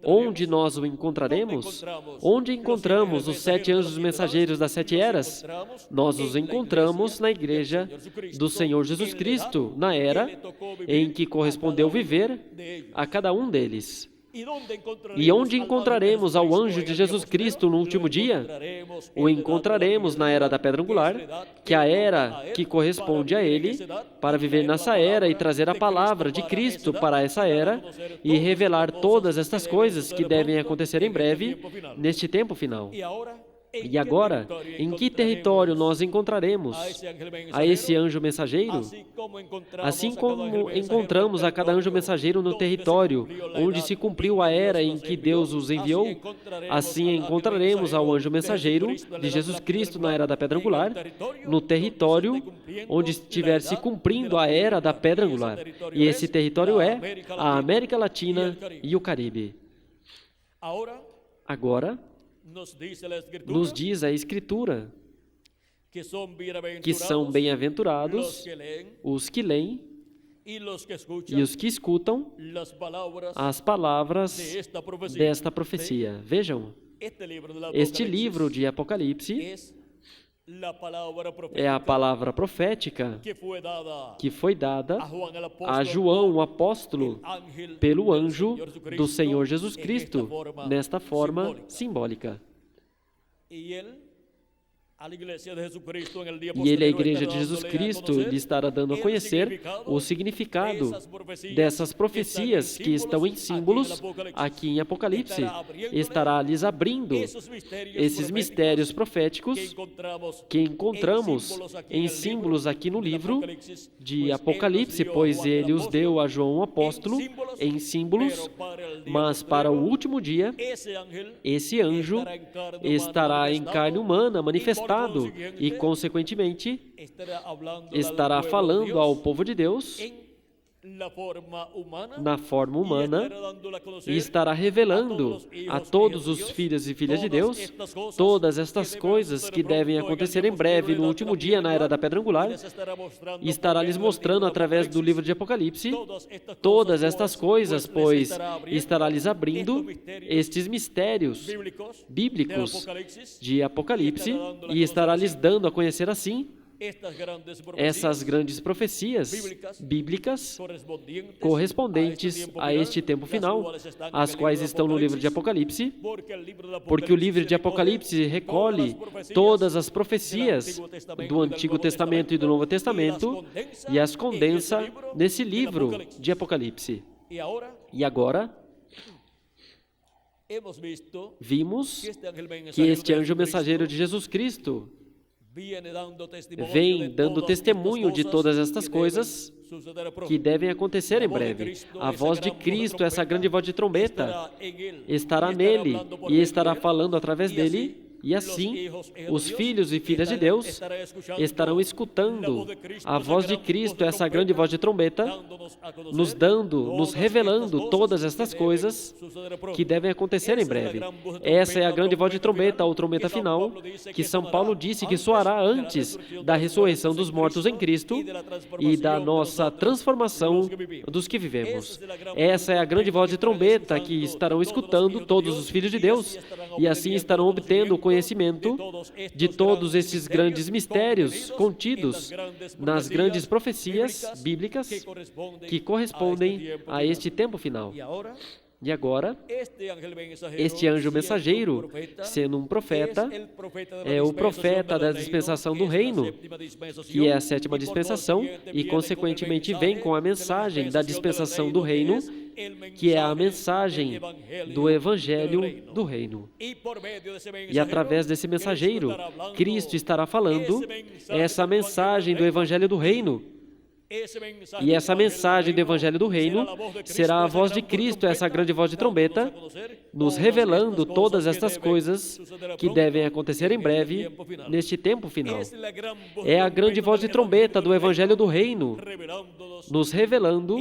onde nós o encontraremos? Onde encontramos os 7 anjos mensageiros das 7 eras? Nós os encontramos na igreja do Senhor Jesus Cristo, na era em que correspondeu viver a cada um deles. E onde encontraremos ao anjo de Jesus Cristo no último dia? O encontraremos na era da pedra angular, que é a era que corresponde a ele, para viver nessa era e trazer a palavra de Cristo para essa era e revelar todas estas coisas que devem acontecer em breve, neste tempo final. E agora, em que território nós encontraremos a esse anjo mensageiro? Assim como encontramos a cada anjo mensageiro no território onde se cumpriu a era em que Deus os enviou, assim encontraremos ao anjo mensageiro de Jesus Cristo na era da pedra angular, no território onde estiver se cumprindo a era da pedra angular. E esse território é a América Latina e o Caribe. Agora, nos diz a Escritura que são bem-aventurados os que leem e os que escutam as palavras desta profecia. Vejam, este livro de Apocalipse é a palavra profética que foi dada a João, o apóstolo, pelo anjo do Senhor Jesus Cristo, nesta forma simbólica. E ele, a igreja de Jesus Cristo, lhe estará dando a conhecer o significado dessas profecias que estão em símbolos aqui em Apocalipse. Estará lhes abrindo esses mistérios proféticos que encontramos em símbolos aqui no livro de Apocalipse, pois ele os deu a João o apóstolo em símbolos, mas para o último dia, esse anjo estará em carne humana, manifestado, e, consequentemente, estará falando ao povo de Deus na forma humana e estará revelando a todos os filhos e filhas de Deus todas estas coisas que devem acontecer em breve, no último dia, na era da pedra angular, e estará lhes mostrando, através do livro de Apocalipse, todas estas coisas, pois estará lhes abrindo estes mistérios bíblicos de Apocalipse e estará lhes dando a conhecer, assim, essas grandes profecias bíblicas correspondentes a este tempo final, as quais estão no livro de Apocalipse, porque o livro de Apocalipse recolhe todas as profecias do Antigo Testamento e do Novo Testamento e as condensa nesse livro de Apocalipse. E agora, vimos que este anjo mensageiro de Jesus Cristo vem dando testemunho de todas estas coisas que devem acontecer em breve. A voz de Cristo, essa grande voz de trombeta, estará nele e estará falando através dele. E assim, os filhos e filhas de Deus estarão escutando a voz de Cristo, essa grande voz de trombeta, nos revelando todas estas coisas que devem acontecer em breve. Essa é a grande voz de trombeta, ou trombeta final, que São Paulo disse que soará antes da ressurreição dos mortos em Cristo e da nossa transformação dos que vivemos. Essa é a grande voz de trombeta que estarão escutando todos os filhos de Deus e assim estarão obtendo o conhecimento de todos esses grandes mistérios contidos nas grandes profecias bíblicas que correspondem a este tempo final. E agora, este anjo mensageiro, sendo um profeta, é o profeta da dispensação do reino, que é a 7ª dispensação, e consequentemente vem com a mensagem da dispensação do reino que é a mensagem do Evangelho do Reino. E através desse mensageiro, Cristo estará falando essa mensagem do Evangelho do Reino. E essa mensagem do Evangelho do Reino será a voz de Cristo, essa grande voz de trombeta, nos revelando todas estas coisas que devem acontecer em breve, neste tempo final. É a grande voz de trombeta do Evangelho do Reino, nos revelando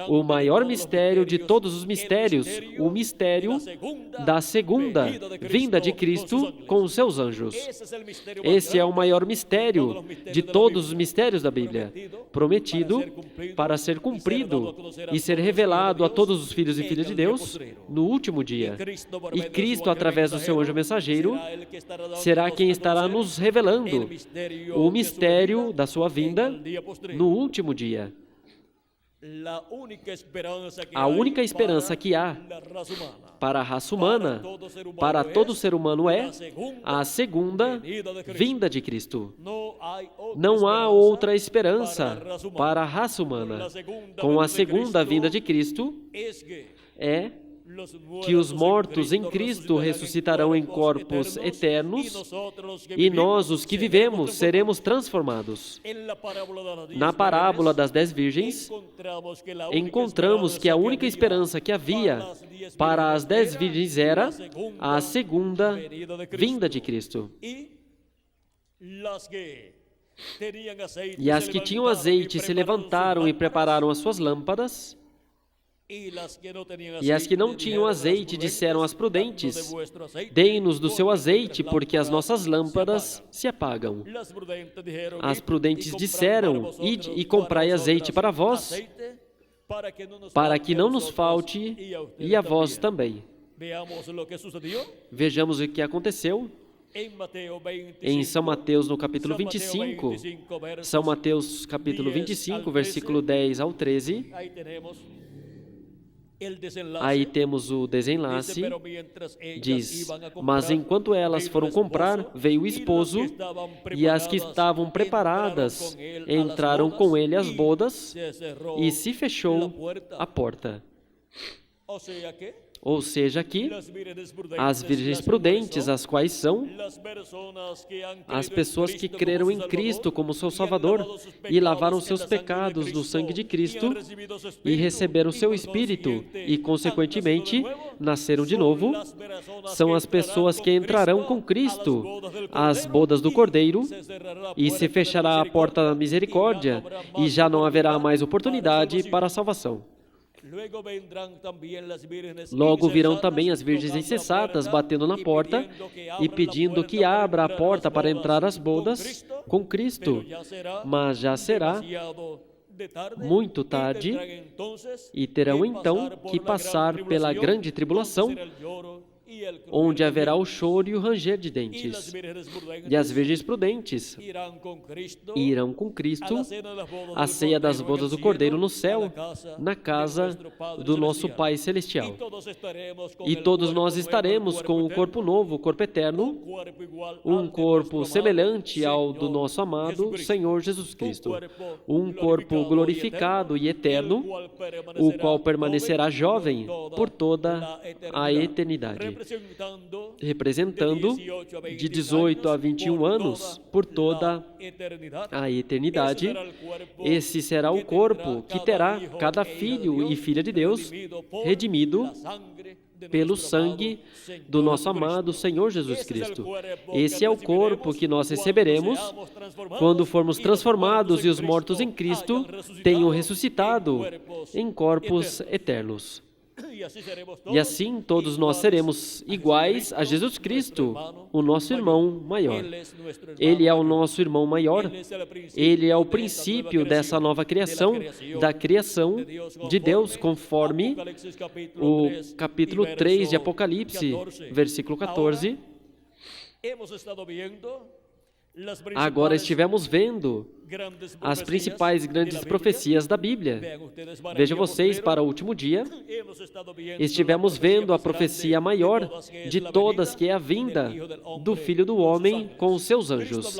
o maior mistério de todos os mistérios, o mistério da segunda vinda de Cristo com os seus anjos. Esse é o maior mistério de todos os mistérios da Bíblia, prometido para ser cumprido e ser revelado a todos os filhos e filhas de Deus no último dia. E Cristo, através do seu anjo mensageiro, será quem estará nos revelando o mistério da sua vinda no último dia. A única esperança que há para a raça humana, para todo ser humano, é a segunda vinda de Cristo. Não há outra esperança para a raça humana. Com a segunda vinda de Cristo, é que os mortos em Cristo ressuscitarão em corpos eternos e nós, os que vivemos, seremos transformados. Na parábola das 10 virgens, encontramos que a única esperança que havia para as 10 virgens era a segunda vinda de Cristo. E as que tinham azeite se levantaram e prepararam as suas lâmpadas. E as que não tinham azeite disseram às prudentes: deem-nos do seu azeite, porque as nossas lâmpadas se apagam. As prudentes disseram: ide e comprai azeite para vós, para que não nos falte, e a vós também. Vejamos o que aconteceu em São Mateus, no capítulo 25. São Mateus, capítulo 25, versículo 10 ao 13. Aí temos o desenlace, diz: mas enquanto elas foram comprar, veio o esposo, e as que estavam preparadas entraram com ele às bodas, e se fechou a porta. Ou seja, aqui, as virgens prudentes, as quais são as pessoas que creram em Cristo como seu Salvador e lavaram seus pecados no sangue de Cristo e receberam seu Espírito e, consequentemente, nasceram de novo, são as pessoas que entrarão com Cristo às bodas do Cordeiro e se fechará a porta da misericórdia e já não haverá mais oportunidade para a salvação. Logo virão também as virgens insensatas batendo na porta e pedindo que abra a porta para entrar às bodas com Cristo, mas já será muito tarde e terão então que passar pela grande tribulação, onde haverá o choro e o ranger de dentes. E as virgens prudentes irão com Cristo à ceia das bodas do Cordeiro no céu, na casa do nosso Pai Celestial. E todos nós estaremos com o corpo novo, o corpo eterno, um corpo semelhante ao do nosso amado Senhor Jesus Cristo, um corpo glorificado e eterno, o qual permanecerá jovem por toda a eternidade, representando de 18 a 21 anos por toda a eternidade. Esse será o corpo que terá cada filho e filha de Deus redimido pelo sangue do nosso amado Senhor Jesus Cristo. Esse é o corpo que nós receberemos quando formos transformados e os mortos em Cristo tenham ressuscitado em corpos eternos. E assim todos nós seremos iguais a Jesus Cristo, o nosso irmão maior. Ele é o nosso irmão maior. Ele é o princípio dessa nova criação, da criação de Deus, conforme o capítulo 3 de Apocalipse, versículo 14. Agora estivemos vendo as principais grandes profecias da Bíblia. Vejam vocês, para o último dia, estivemos vendo a profecia maior de todas, que é a vinda do Filho do Homem com os seus anjos.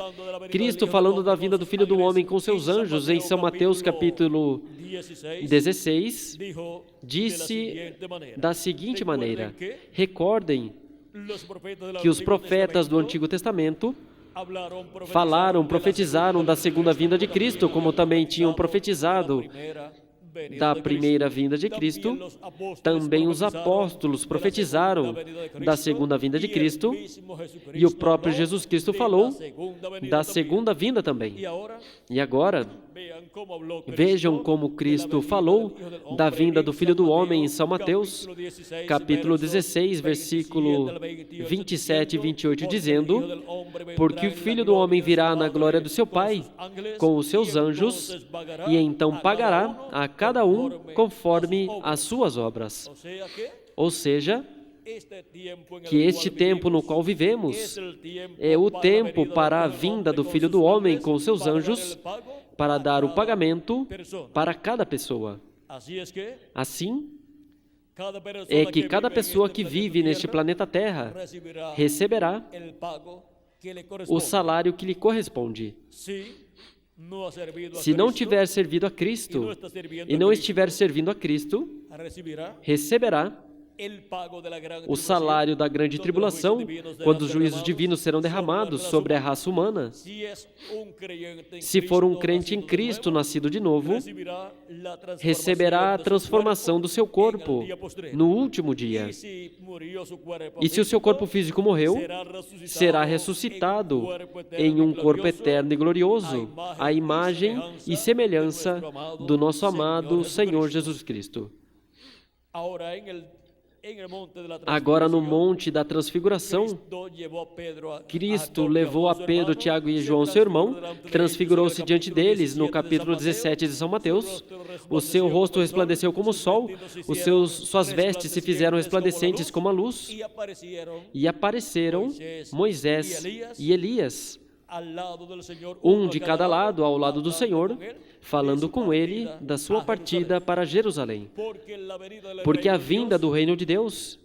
Cristo falando da vinda do Filho do Homem com os seus anjos em São Mateus capítulo 16, disse da seguinte maneira: recordem que os profetas do Antigo Testamento falaram, profetizaram da segunda vinda de Cristo, como também tinham profetizado da primeira vinda de Cristo. Também os apóstolos profetizaram da segunda vinda de Cristo, e o próprio Jesus Cristo falou da segunda vinda também. E agora, vejam como Cristo falou da vinda do Filho do Homem em São Mateus, capítulo 16, versículo 27 e 28, dizendo: porque o Filho do Homem virá na glória do seu Pai com os seus anjos, e então pagará a cada um conforme as suas obras. Ou seja, que este tempo no qual vivemos é o tempo para a vinda do Filho do Homem com os seus anjos, para dar o pagamento para cada pessoa. Assim, é que cada pessoa que vive neste planeta Terra receberá o salário que lhe corresponde. Se não tiver servido a Cristo e não estiver servindo a Cristo, receberá o salário da grande tribulação, quando os juízos divinos serão derramados sobre a raça humana. Se for um crente em Cristo, nascido de novo, receberá a transformação do seu corpo no último dia. E se o seu corpo físico morreu, será ressuscitado em um corpo eterno e glorioso, à imagem e semelhança do nosso amado Senhor Jesus Cristo. Agora, no Monte da Transfiguração, Cristo levou a Pedro, Tiago e João, seu irmão, transfigurou-se diante deles, no capítulo 17 de São Mateus. O seu rosto resplandeceu como o sol, suas vestes se fizeram resplandecentes como a luz, e apareceram Moisés e Elias, um de cada lado, ao lado do Senhor, falando com ele da sua partida para Jerusalém. Porque a vinda do reino de Deus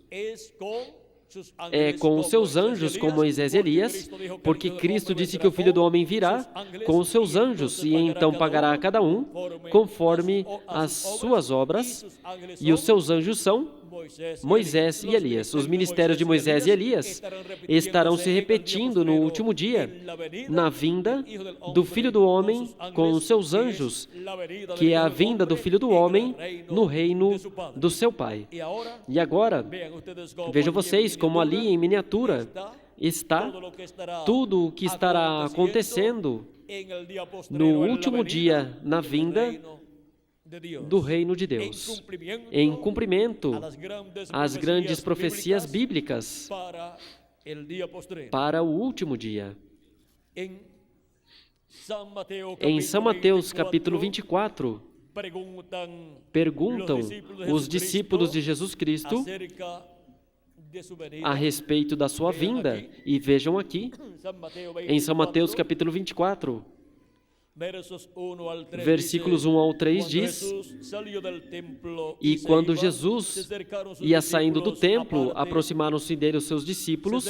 é com os seus anjos, com Moisés e Elias, porque Cristo disse que o Filho do Homem virá com os seus anjos, e então pagará a cada um conforme as suas obras, e os seus anjos são Moisés e Elias. Os ministérios de Moisés e Elias estarão se repetindo no último dia, na vinda do Filho do Homem com os seus anjos, que é a vinda do Filho do Homem no reino do seu Pai. E agora, vejam vocês como ali em miniatura está tudo o que estará acontecendo no último dia, na vinda do reino de Deus, em cumprimento às grandes profecias bíblicas para o último dia. Em São Mateus capítulo 24, perguntam os discípulos de Jesus Cristo a respeito da sua vinda, e vejam aqui, em São Mateus capítulo 24, versículos 1 ao 3 diz: e quando Jesus ia saindo do templo, aproximaram-se dele os seus discípulos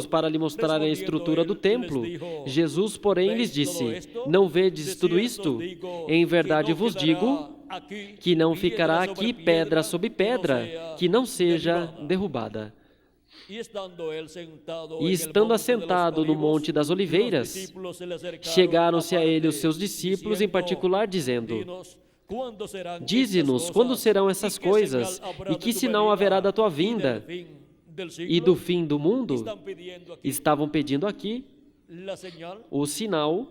para lhe mostrarem a estrutura do templo. Jesus, porém, lhes disse: não vedes tudo isto? Em verdade vos digo que não ficará aqui pedra sobre pedra que não seja derrubada. E estando assentado no Monte das Oliveiras, chegaram-se a ele os seus discípulos em particular, dizendo: dize-nos, quando serão essas coisas, e que sinal haverá da tua vinda e do fim do mundo? Estavam pedindo aqui o sinal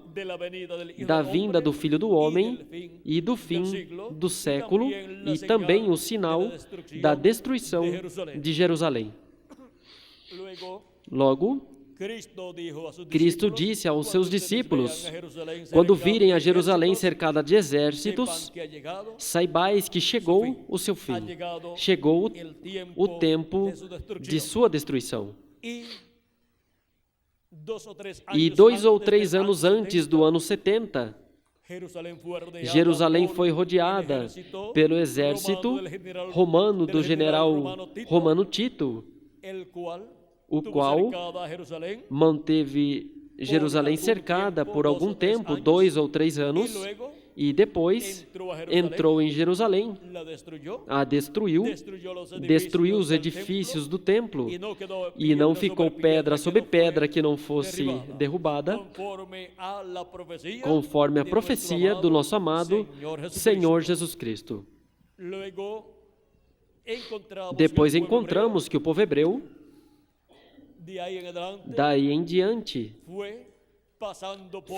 da vinda do Filho do Homem e do fim do século, e também o sinal da destruição de Jerusalém. Logo, Cristo disse aos seus discípulos: quando virem a Jerusalém cercada de exércitos, saibais que chegou o seu fim, chegou o tempo de sua destruição. E 2 ou 3 anos antes do ano 70, Jerusalém foi rodeada pelo exército romano do general Romano Tito, o qual manteve Jerusalém cercada por algum tempo, 2 ou 3 anos, e depois entrou em Jerusalém, a destruiu os edifícios do templo, e não ficou pedra sobre pedra que não fosse derrubada, conforme a profecia do nosso amado Senhor Jesus Cristo. Depois encontramos que o povo hebreu, daí em diante,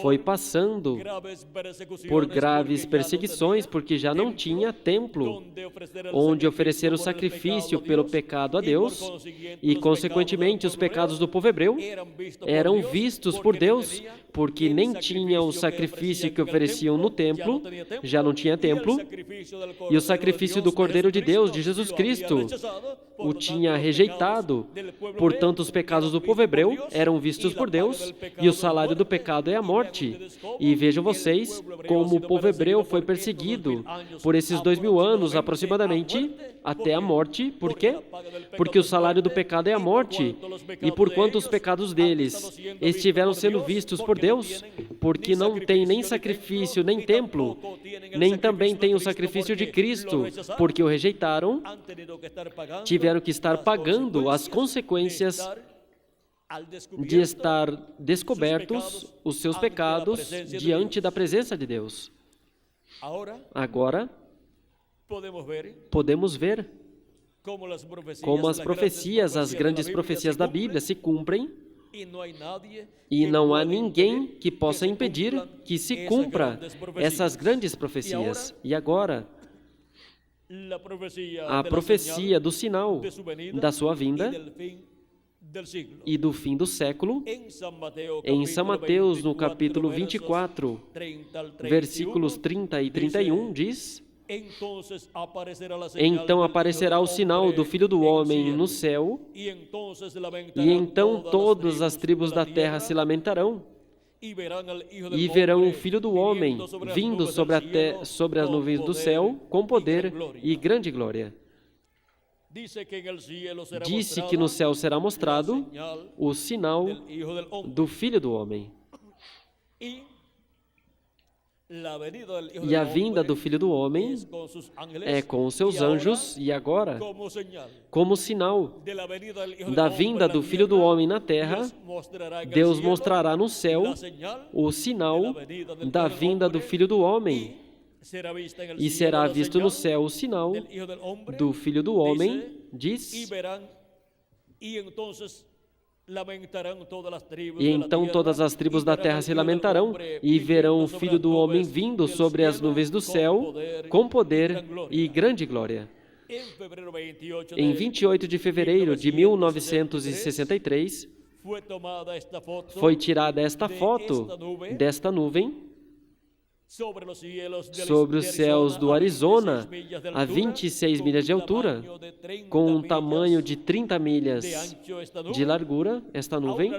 foi passando por graves perseguições, porque já não tinha templo onde oferecer o sacrifício pelo pecado a Deus, e, consequentemente, os pecados do povo hebreu eram vistos por Deus, porque nem tinha o sacrifício que ofereciam no templo, já não tinha templo, e o sacrifício do Cordeiro de Deus, de Jesus Cristo, o tinha rejeitado. Portanto, os pecados do povo hebreu eram vistos por Deus, e o salário do pecado é a morte. E vejam vocês como o povo hebreu foi perseguido por esses 2000 anos aproximadamente, até a morte. Por quê? Porque o salário do pecado é a morte. E porquanto os pecados deles estiveram sendo vistos por Deus, porque não tem nem sacrifício, nem templo, nem também tem o sacrifício de Cristo, porque o rejeitaram, tiveram que estar pagando as consequências de estar descobertos os seus pecados diante da presença de Deus. Agora, podemos ver como as profecias, as grandes profecias da Bíblia se cumprem, e não há ninguém que possa impedir que se cumpra essas grandes profecias. E agora, a profecia do sinal da sua vinda e do fim do século, em São Mateus, no capítulo 24, versículos 30 e 31, diz: Então aparecerá o sinal do Filho do Homem no céu, e então todas as tribos da terra se lamentarão, e verão o Filho do Homem vindo sobre as nuvens do céu, com poder e grande glória. Disse que no céu será mostrado o sinal do Filho do Homem. E a vinda do Filho do Homem é com os seus anjos, e agora, como sinal da vinda do Filho do Homem na terra, Deus mostrará no céu o sinal da vinda do Filho do Homem, e será visto no céu o sinal do Filho do Homem, diz, e então todas as tribos da terra se lamentarão e verão o Filho do Homem vindo sobre as nuvens do céu com poder e grande glória. Em 28 de fevereiro de 1963, foi tirada esta foto desta nuvem sobre os céus do Arizona, a 26 milhas de altura, com um tamanho de 30 milhas de largura, esta nuvem,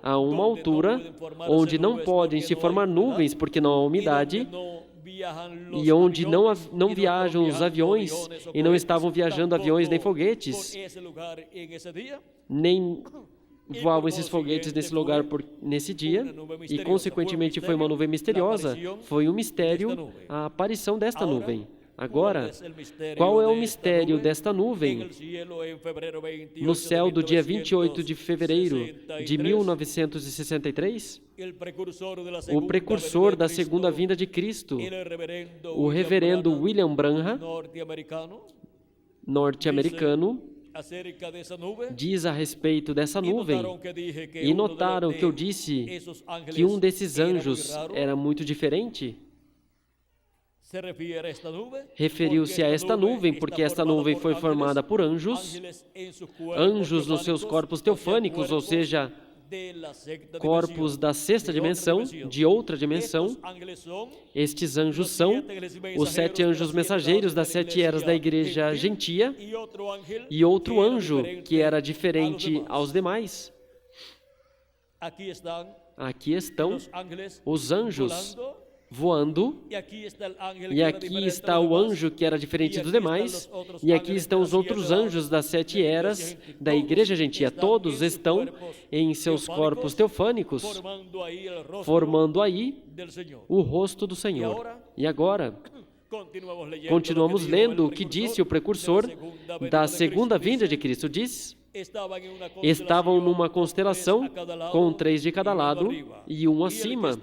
a uma altura onde não podem se formar nuvens porque não há umidade, e onde não viajam os aviões, e não estavam viajando aviões nem foguetes, nem voavam esses foguetes nesse lugar nesse dia, e consequentemente foi uma nuvem misteriosa, foi um mistério a aparição desta nuvem. Agora, qual é o mistério desta nuvem? No céu do dia 28 de fevereiro de 1963, o precursor da segunda vinda de Cristo, o reverendo William Branham, norte-americano, diz a respeito dessa nuvem, e notaram que eu disse que um desses anjos era muito diferente? Referiu-se a esta nuvem, porque esta nuvem foi formada por anjos nos seus corpos teofânicos, ou seja, corpos da sexta dimensão, de outra dimensão. Estes anjos são os 7 anjos mensageiros das 7 eras da igreja gentia e outro anjo que era diferente aos demais. Aqui estão os anjos voando, e aqui está o anjo que era diferente dos demais, e aqui estão os outros anjos das 7 eras da igreja gentia. Todos estão em seus corpos teofânicos, formando aí o rosto do Senhor. E agora, continuamos lendo o que disse o precursor da segunda vinda de Cristo. Diz: estavam numa constelação com 3 de cada lado e um acima,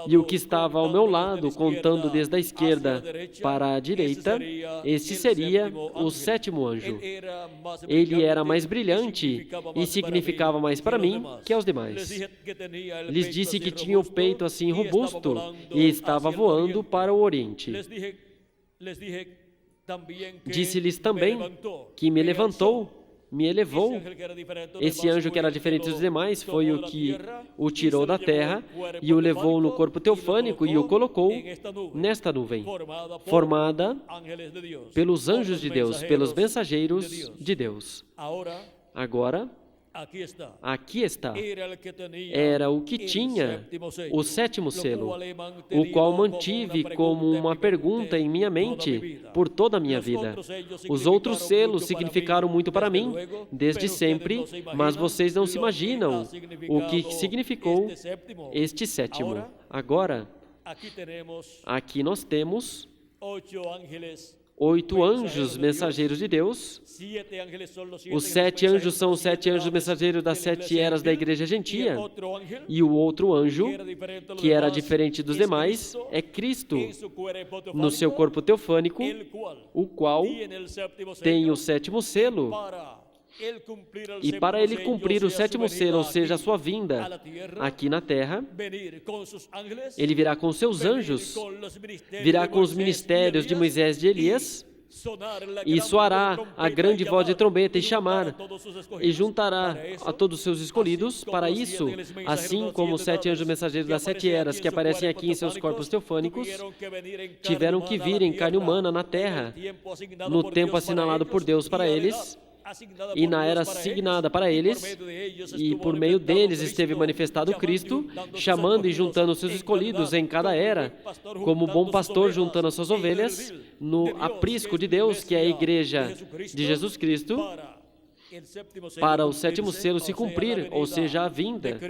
e o que estava ao meu lado, contando desde a esquerda para a direita, este seria o 7º anjo. Ele era mais brilhante e significava mais para mim que aos demais. Lhes disse que tinha o peito assim robusto e estava voando para o oriente. Disse-lhes também que me levantou, me elevou. Esse anjo que era diferente dos demais foi o que o tirou da terra e o levou no corpo teofânico e o colocou nesta nuvem, formada pelos anjos de Deus, pelos mensageiros de Deus. Agora, aqui está. Era o que tinha o 7º selo, o qual mantive como uma pergunta em minha mente por toda a minha vida. Os outros selos significaram muito para mim, desde sempre, mas vocês não se imaginam o que significou este 7º. Agora, aqui nós temos 8 anjos mensageiros de Deus. Os 7 anjos são os 7 anjos mensageiros das 7 eras da igreja gentia. E o outro anjo, que era diferente dos demais, é Cristo, no seu corpo teofânico, o qual tem o 7º selo. E para ele cumprir o 7º selo, ou seja, a sua vinda aqui na terra, ele virá com seus anjos, virá com os ministérios de Moisés e de Elias, e soará a grande voz de trombeta e chamar, e juntará a todos os seus escolhidos. Para isso, assim como os 7 anjos mensageiros das 7 eras que aparecem aqui em seus corpos teofânicos, tiveram que vir em carne humana na terra, no tempo assinalado por Deus para eles, e na era assignada para eles, e por meio deles esteve manifestado Cristo, chamando e juntando os seus escolhidos em cada era, como bom pastor juntando as suas ovelhas, no aprisco de Deus, que é a igreja de Jesus Cristo, para o 7º selo se cumprir, ou seja, a vinda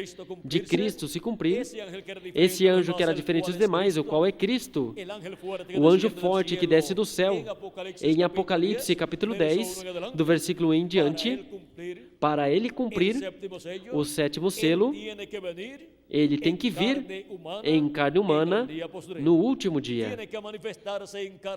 de Cristo se cumprir. Esse anjo que era diferente dos demais, o qual é Cristo, o anjo forte que desce do céu, em Apocalipse capítulo 10, do versículo 1 em diante, para ele cumprir o 7º selo, ele tem que vir em carne humana no último dia.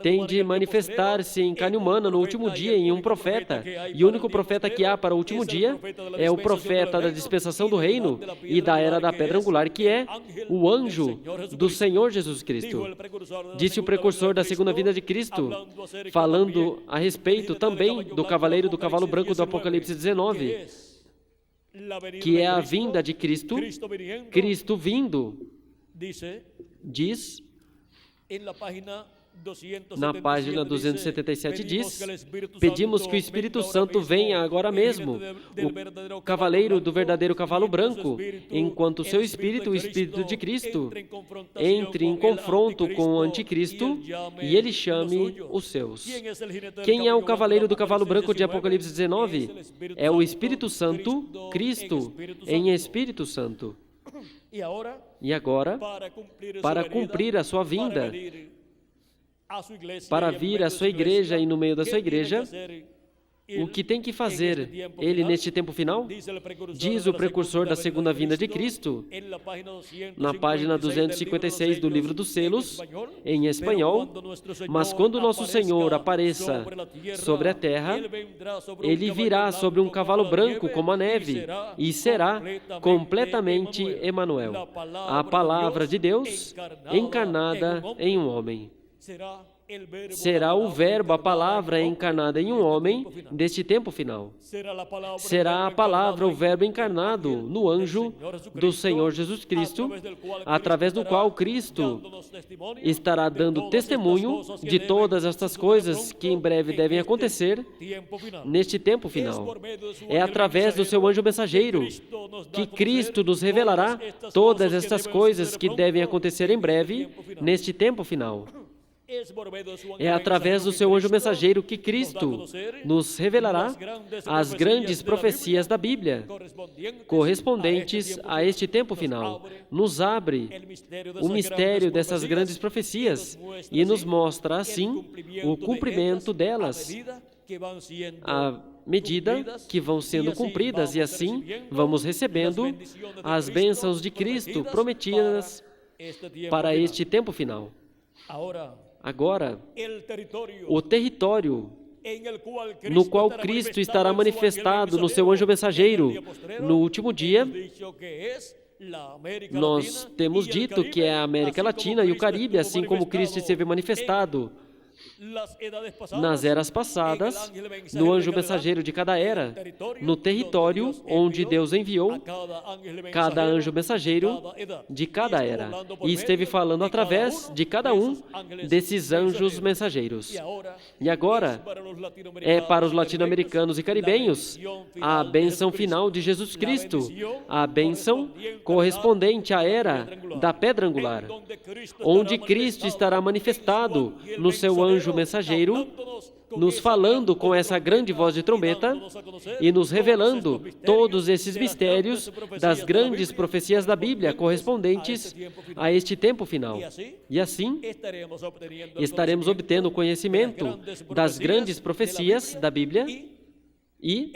Tem de manifestar-se em carne humana no último dia em um profeta. E o único profeta que há para o último dia é o profeta da dispensação do reino e da era da pedra angular, que é o anjo do Senhor Jesus Cristo. Disse o precursor da segunda vinda de Cristo, falando a respeito também do cavaleiro do cavalo branco do Apocalipse 19, que é a vinda de Cristo, Cristo vindo, diz, na página 277 diz: pedimos que o Espírito Santo venha agora mesmo, o cavaleiro do verdadeiro cavalo branco, enquanto o seu Espírito, o Espírito de Cristo, entre em confronto com o anticristo e ele chame os seus. Quem é o cavaleiro do cavalo branco de Apocalipse 19? É o Espírito Santo, Cristo em Espírito Santo. E agora, para cumprir a sua vinda, para vir à sua igreja e no meio da sua igreja, o que tem que fazer ele neste tempo final? Diz o precursor da segunda vinda de Cristo, na página 256 do livro dos selos, em espanhol: mas quando nosso Senhor apareça sobre a terra, ele virá sobre um cavalo branco como a neve, e será completamente Emanuel, a palavra de Deus encarnada em um homem. será o Verbo, a palavra encarnada em um homem deste tempo final. Será a palavra, o Verbo encarnado no anjo do Senhor Jesus Cristo, através do qual Cristo estará dando testemunho de todas estas coisas que em breve devem acontecer neste tempo final. É através do seu anjo mensageiro que Cristo nos revelará todas estas coisas que devem acontecer em breve neste tempo final. É através do seu anjo mensageiro que Cristo nos revelará as grandes profecias da Bíblia, correspondentes a este tempo final. Nos abre o mistério dessas grandes profecias e nos mostra, assim, o cumprimento delas à medida que vão sendo cumpridas, e assim vamos recebendo as bênçãos de Cristo prometidas para este tempo final. Agora, o território no qual Cristo estará manifestado no seu anjo mensageiro no último dia, nós temos dito que é a América Latina e o Caribe, assim como Cristo esteve manifestado nas eras passadas, no anjo mensageiro de cada era, no território onde Deus enviou cada anjo mensageiro de cada era, e esteve falando através de cada um desses anjos mensageiros. E agora, é para os latino-americanos e caribenhos a bênção final de Jesus Cristo, a bênção correspondente à era da pedra angular, onde Cristo estará manifestado no seu anjo mensageiro, nos falando com essa grande voz de trombeta e nos revelando todos esses mistérios das grandes profecias da Bíblia correspondentes a este tempo final. E assim, estaremos obtendo conhecimento das grandes profecias da Bíblia e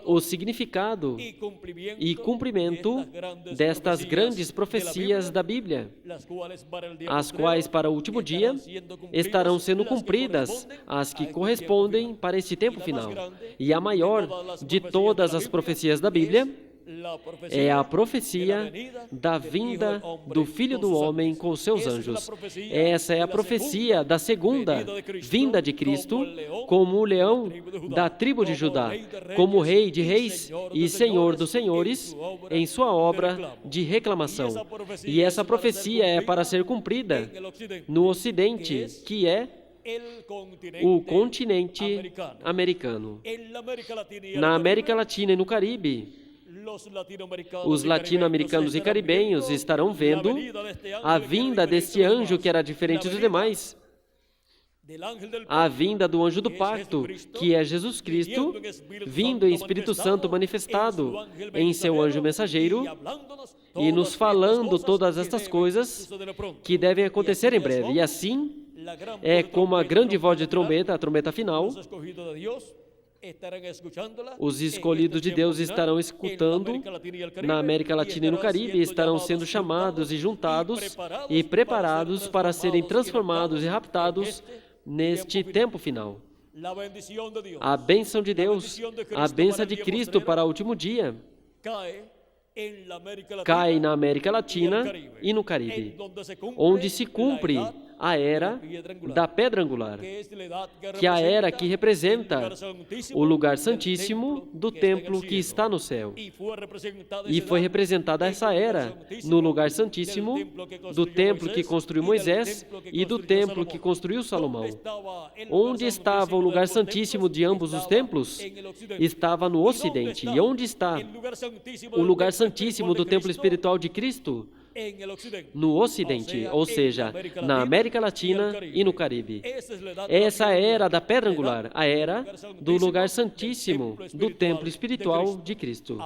o significado e cumprimento destas grandes profecias da Bíblia, as quais para o último dia estarão sendo cumpridas, as que correspondem para este tempo final. E a maior de todas as profecias da Bíblia é a profecia da vinda do Filho do Homem com os seus anjos. Essa é a profecia da segunda vinda de Cristo como o leão da tribo de Judá, como Rei de reis e Senhor dos senhores em sua obra de reclamação. E essa profecia é para ser cumprida no Ocidente, que é o continente americano. Na América Latina e no Caribe, os latino-americanos e caribenhos estarão vendo a vinda deste anjo que era diferente dos demais, a vinda do anjo do pacto, que é Jesus Cristo, vindo em Espírito Santo manifestado em seu anjo mensageiro e nos falando todas estas coisas que devem acontecer em breve. E assim é como a grande voz de trombeta, a trombeta final. Os escolhidos de Deus estarão escutando na América Latina e no Caribe, estarão sendo chamados e juntados e preparados para serem transformados e raptados neste tempo final. A bênção de Deus, a bênção de Cristo para o último dia, cai na América Latina e no Caribe, onde se cumpre a era da pedra angular, que é a era que representa o lugar santíssimo do templo que está no céu. E foi representada essa era no lugar santíssimo do templo que construiu Moisés e do templo que construiu Salomão. Onde estava o lugar santíssimo de ambos os templos? Estava no Ocidente. E onde está o lugar santíssimo do templo espiritual de Cristo? No Ocidente, ou seja, na América Latina e no Caribe. Essa é a era da pedra angular, a era do lugar santíssimo do templo espiritual de Cristo.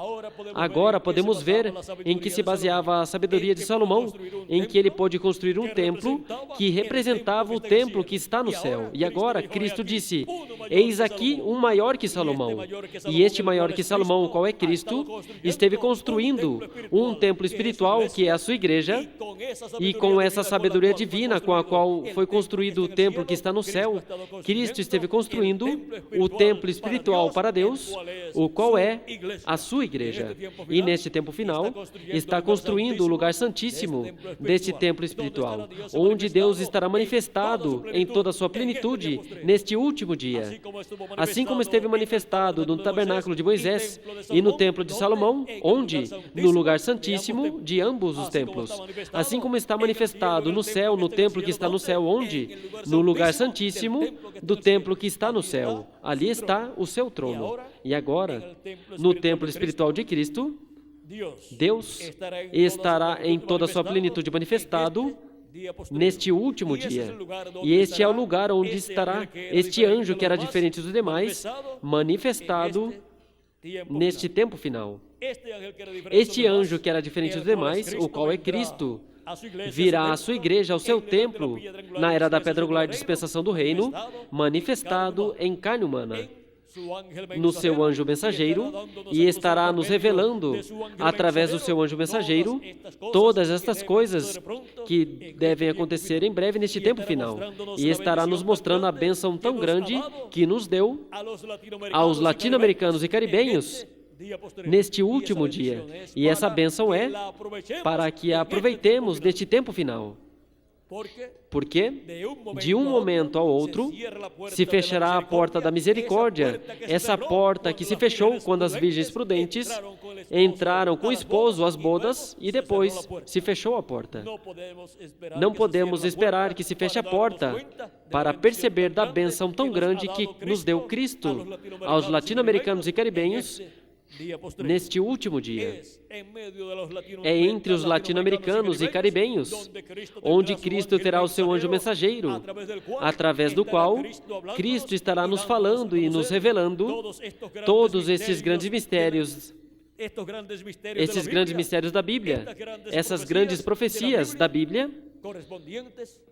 Agora podemos ver em que se baseava a sabedoria de Salomão, em que ele pôde construir um templo que representava o templo que está no céu. E agora Cristo disse: eis aqui um maior que Salomão. E este maior que Salomão, qual é Cristo, esteve construindo um templo espiritual que é a sua igreja, e com essa sabedoria divina com a qual foi construído o templo que está no céu, Cristo esteve construindo o templo espiritual para Deus, o qual é a sua igreja. E neste tempo final, está construindo o lugar santíssimo deste templo espiritual, onde Deus estará manifestado em toda a sua plenitude neste último dia. Assim como esteve manifestado no tabernáculo de Moisés e no templo de Salomão, onde? No lugar santíssimo de ambos os templos. Assim como está manifestado no céu, no templo que está no céu, onde? No lugar santíssimo do templo que está no céu. Ali está o seu trono. E agora, no templo espiritual de Cristo, Deus estará em toda a sua plenitude manifestado neste último dia. E este é o lugar onde estará este anjo que era diferente dos demais, manifestado neste tempo final. Este anjo que era diferente dos demais, o qual é Cristo, virá à sua igreja, ao seu templo, na era da pedra angular de dispensação do reino, manifestado em carne humana, no seu anjo mensageiro, e estará nos revelando, através do seu anjo mensageiro, todas estas coisas que devem acontecer em breve neste tempo final. E estará nos mostrando a bênção tão grande que nos deu aos latino-americanos e caribenhos neste último dia. E essa bênção é para que a aproveitemos neste tempo final. Porque, de um momento ao outro, se fechará a porta da misericórdia, essa porta que se fechou quando as virgens prudentes entraram com o esposo às bodas e depois se fechou a porta. Não podemos esperar que se feche a porta para perceber da bênção tão grande que nos deu Cristo aos latino-americanos e caribenhos neste último dia. É entre os latino-americanos e caribenhos, onde Cristo terá o seu anjo mensageiro, através do qual Cristo estará nos falando e nos revelando todos esses grandes mistérios da Bíblia, essas grandes profecias da Bíblia,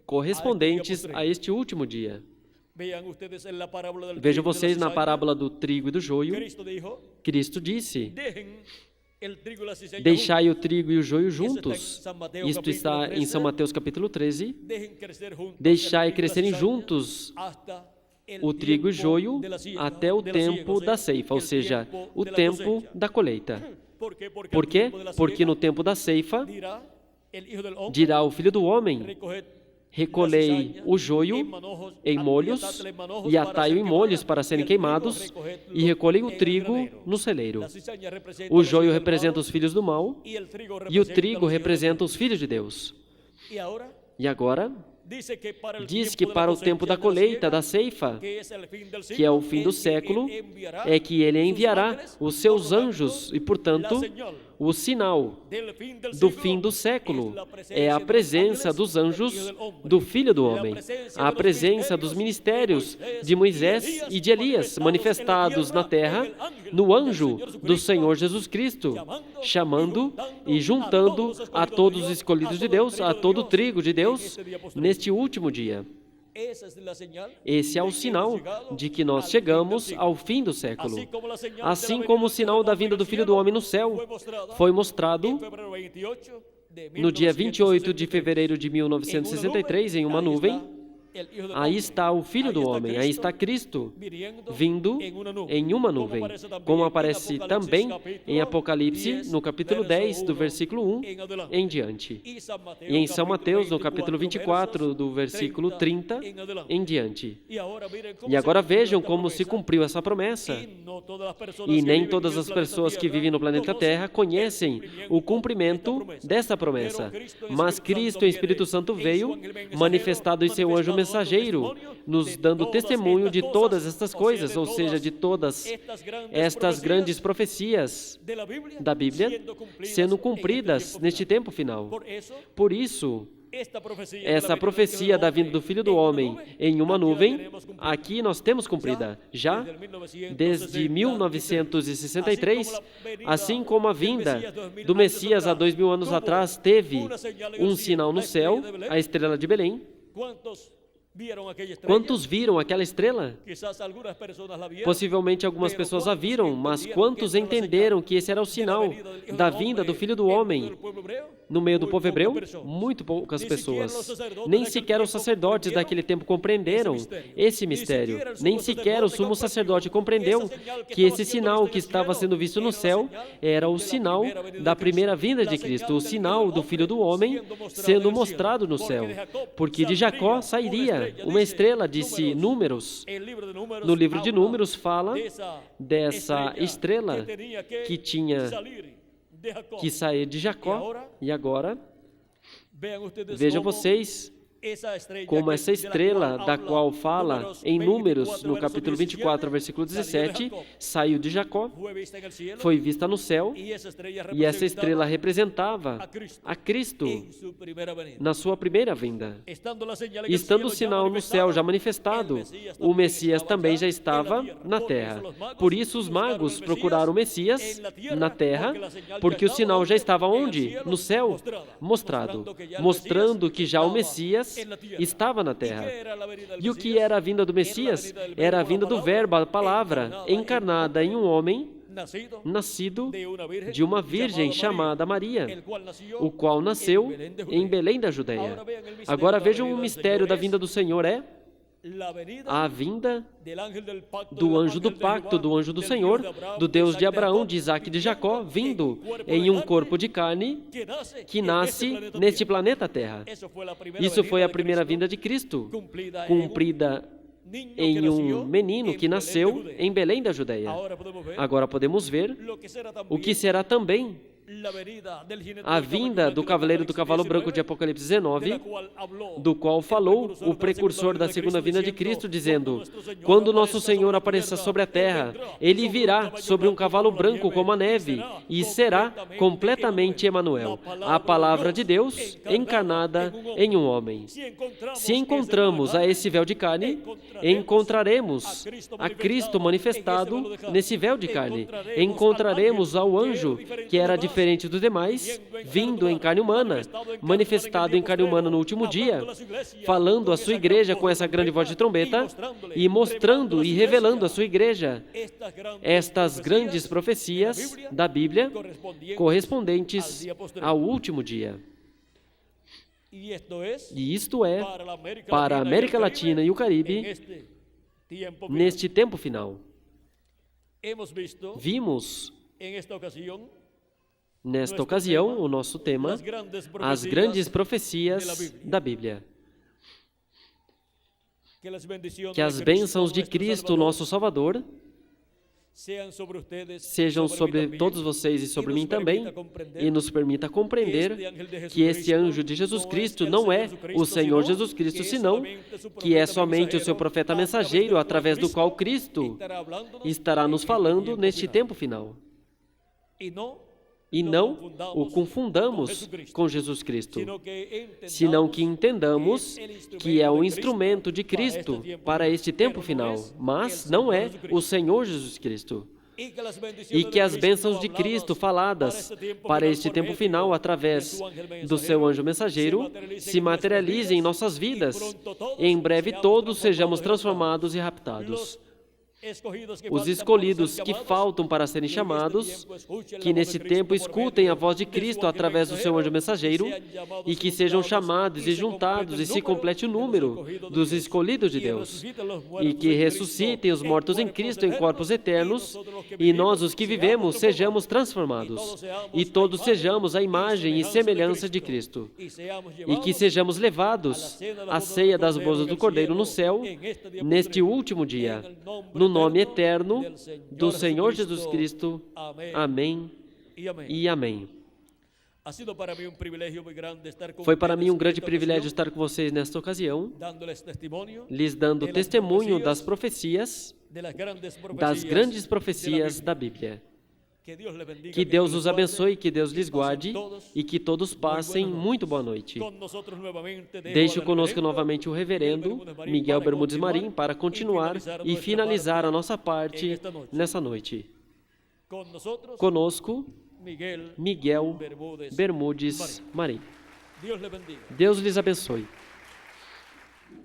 correspondentes a este último dia. Vejam vocês na parábola do trigo e do joio, Cristo disse: deixai o trigo e o joio juntos. Isto está em São Mateus capítulo 13. Deixai crescerem juntos o trigo e o joio até o tempo da ceifa, ou seja, o tempo da colheita. Por quê? Porque no tempo da ceifa, dirá o Filho do Homem: recolhei o joio em molhos e atai-o em molhos para serem queimados, e recolhei o trigo no celeiro. O joio representa os filhos do mal e o trigo representa os filhos de Deus. E agora, diz que para o tempo da colheita, da ceifa, que é o fim do século, é que ele enviará os seus anjos e, portanto, o sinal do fim do século é a presença dos anjos do Filho do Homem, a presença dos ministérios de Moisés e de Elias, manifestados na terra, no anjo do Senhor Jesus Cristo, chamando e juntando a todos os escolhidos de Deus, a todo o trigo de Deus, neste último dia. Esse é o sinal de que nós chegamos ao fim do século. Assim como o sinal da vinda do Filho do Homem no céu foi mostrado no dia 28 de fevereiro de 1963 em uma nuvem. Aí está o Filho do Homem, aí está Cristo, vindo em uma nuvem, como aparece também em Apocalipse, no capítulo 10, do versículo 1 em diante. E em São Mateus, no capítulo 24, do versículo 30 em diante. E agora vejam como se cumpriu essa promessa. E nem todas as pessoas que vivem no planeta Terra conhecem o cumprimento dessa promessa. Mas Cristo, em Espírito Santo, veio, manifestado em seu anjo mensageiro, nos dando testemunho de todas estas coisas, ou seja, de todas estas grandes profecias da Bíblia sendo cumpridas neste tempo final. Por isso, essa profecia da vinda do Filho do Homem em uma nuvem, aqui nós temos cumprida, já desde 1963, assim como a vinda do Messias há 2000 anos atrás teve um sinal no céu, a estrela de Belém. Quantos viram aquela estrela? Possivelmente algumas pessoas a viram, mas quantos entenderam que esse era o sinal da vinda do Filho do Homem? No meio do povo hebreu, muito poucas pessoas. Nem sequer os sacerdotes daquele tempo compreenderam esse mistério. Nem sequer o sumo sacerdote compreendeu que esse sinal que estava sendo visto no céu era o sinal da primeira vinda de Cristo, o sinal do Filho do Homem sendo mostrado no céu. Porque de Jacó sairia uma estrela, disse Números. No livro de Números fala dessa estrela que tinha que sair de Jacó. E agora, vejam vocês como essa estrela da qual fala em Números, no capítulo 24, versículo 17, saiu de Jacó, foi vista no céu, e essa estrela representava a Cristo na sua primeira vinda. Estando o sinal no céu já manifestado, o Messias também já estava na terra. Por isso os magos procuraram o Messias na terra, porque o sinal já estava onde? No céu, mostrando que já o Messias estava na terra. E o que era a vinda do Messias? Era a vinda do Verbo, a palavra, encarnada em um homem, nascido de uma virgem chamada Maria, o qual nasceu em Belém da Judeia. Agora vejam o mistério da vinda do Senhor é a vinda do anjo do pacto, do anjo do Senhor, do Deus de Abraão, de Isaac e de Jacó, vindo em um corpo de carne que nasce neste planeta Terra. Isso foi a primeira vinda de Cristo, cumprida em um menino que nasceu em Belém da Judeia. Agora podemos ver o que será também a vinda do cavaleiro do cavalo branco de Apocalipse 19, do qual falou o precursor da segunda vinda de Cristo, dizendo: quando nosso Senhor aparecer sobre a terra, Ele virá sobre um cavalo branco como a neve, e será completamente Emanuel, a palavra de Deus encarnada em um homem. Se encontramos a esse véu de carne, encontraremos a Cristo manifestado nesse véu de carne. Encontraremos ao anjo que era diferente dos demais, vindo em carne humana, manifestado em carne humana no último dia, falando à sua igreja com essa grande voz de trombeta e mostrando e revelando à sua igreja estas grandes profecias da Bíblia correspondentes ao último dia. E isto é para a América Latina e o Caribe neste tempo final. Vimos nesta ocasião, o nosso tema, as grandes profecias da Bíblia. Que as bênçãos de Cristo, nosso Salvador, sejam sobre todos vocês e sobre mim também, e nos permita compreender que este anjo de Jesus Cristo não é o Senhor Jesus Cristo, senão que é somente o seu profeta mensageiro, através do qual Cristo estará nos falando neste tempo final. E não o confundamos com Jesus Cristo, senão que entendamos que é um instrumento de Cristo para este tempo final, mas não é o Senhor Jesus Cristo. E que as bênçãos de Cristo faladas para este tempo final através do seu anjo mensageiro se materializem em nossas vidas. Em breve todos sejamos transformados e raptados. Os escolhidos que faltam para serem chamados, que nesse tempo escutem a voz de Cristo através do seu anjo mensageiro e que sejam chamados e juntados e se complete o número dos escolhidos de Deus e que ressuscitem os mortos em Cristo em corpos eternos e nós, os que vivemos, sejamos transformados e todos sejamos a imagem e semelhança de Cristo e que sejamos levados à ceia das bodas do Cordeiro no céu neste último dia, no nome eterno do Senhor Jesus Cristo. Amém e amém. Foi para mim um grande privilégio estar com vocês nesta ocasião, lhes dando testemunho das profecias, das grandes profecias da Bíblia. Que Deus os abençoe, que Deus lhes guarde e que todos passem muito boa noite. Deixo conosco novamente o reverendo Miguel Bermudes Marim para continuar e finalizar a nossa parte nessa noite. Conosco, Miguel Bermudes Marim. Deus lhes abençoe.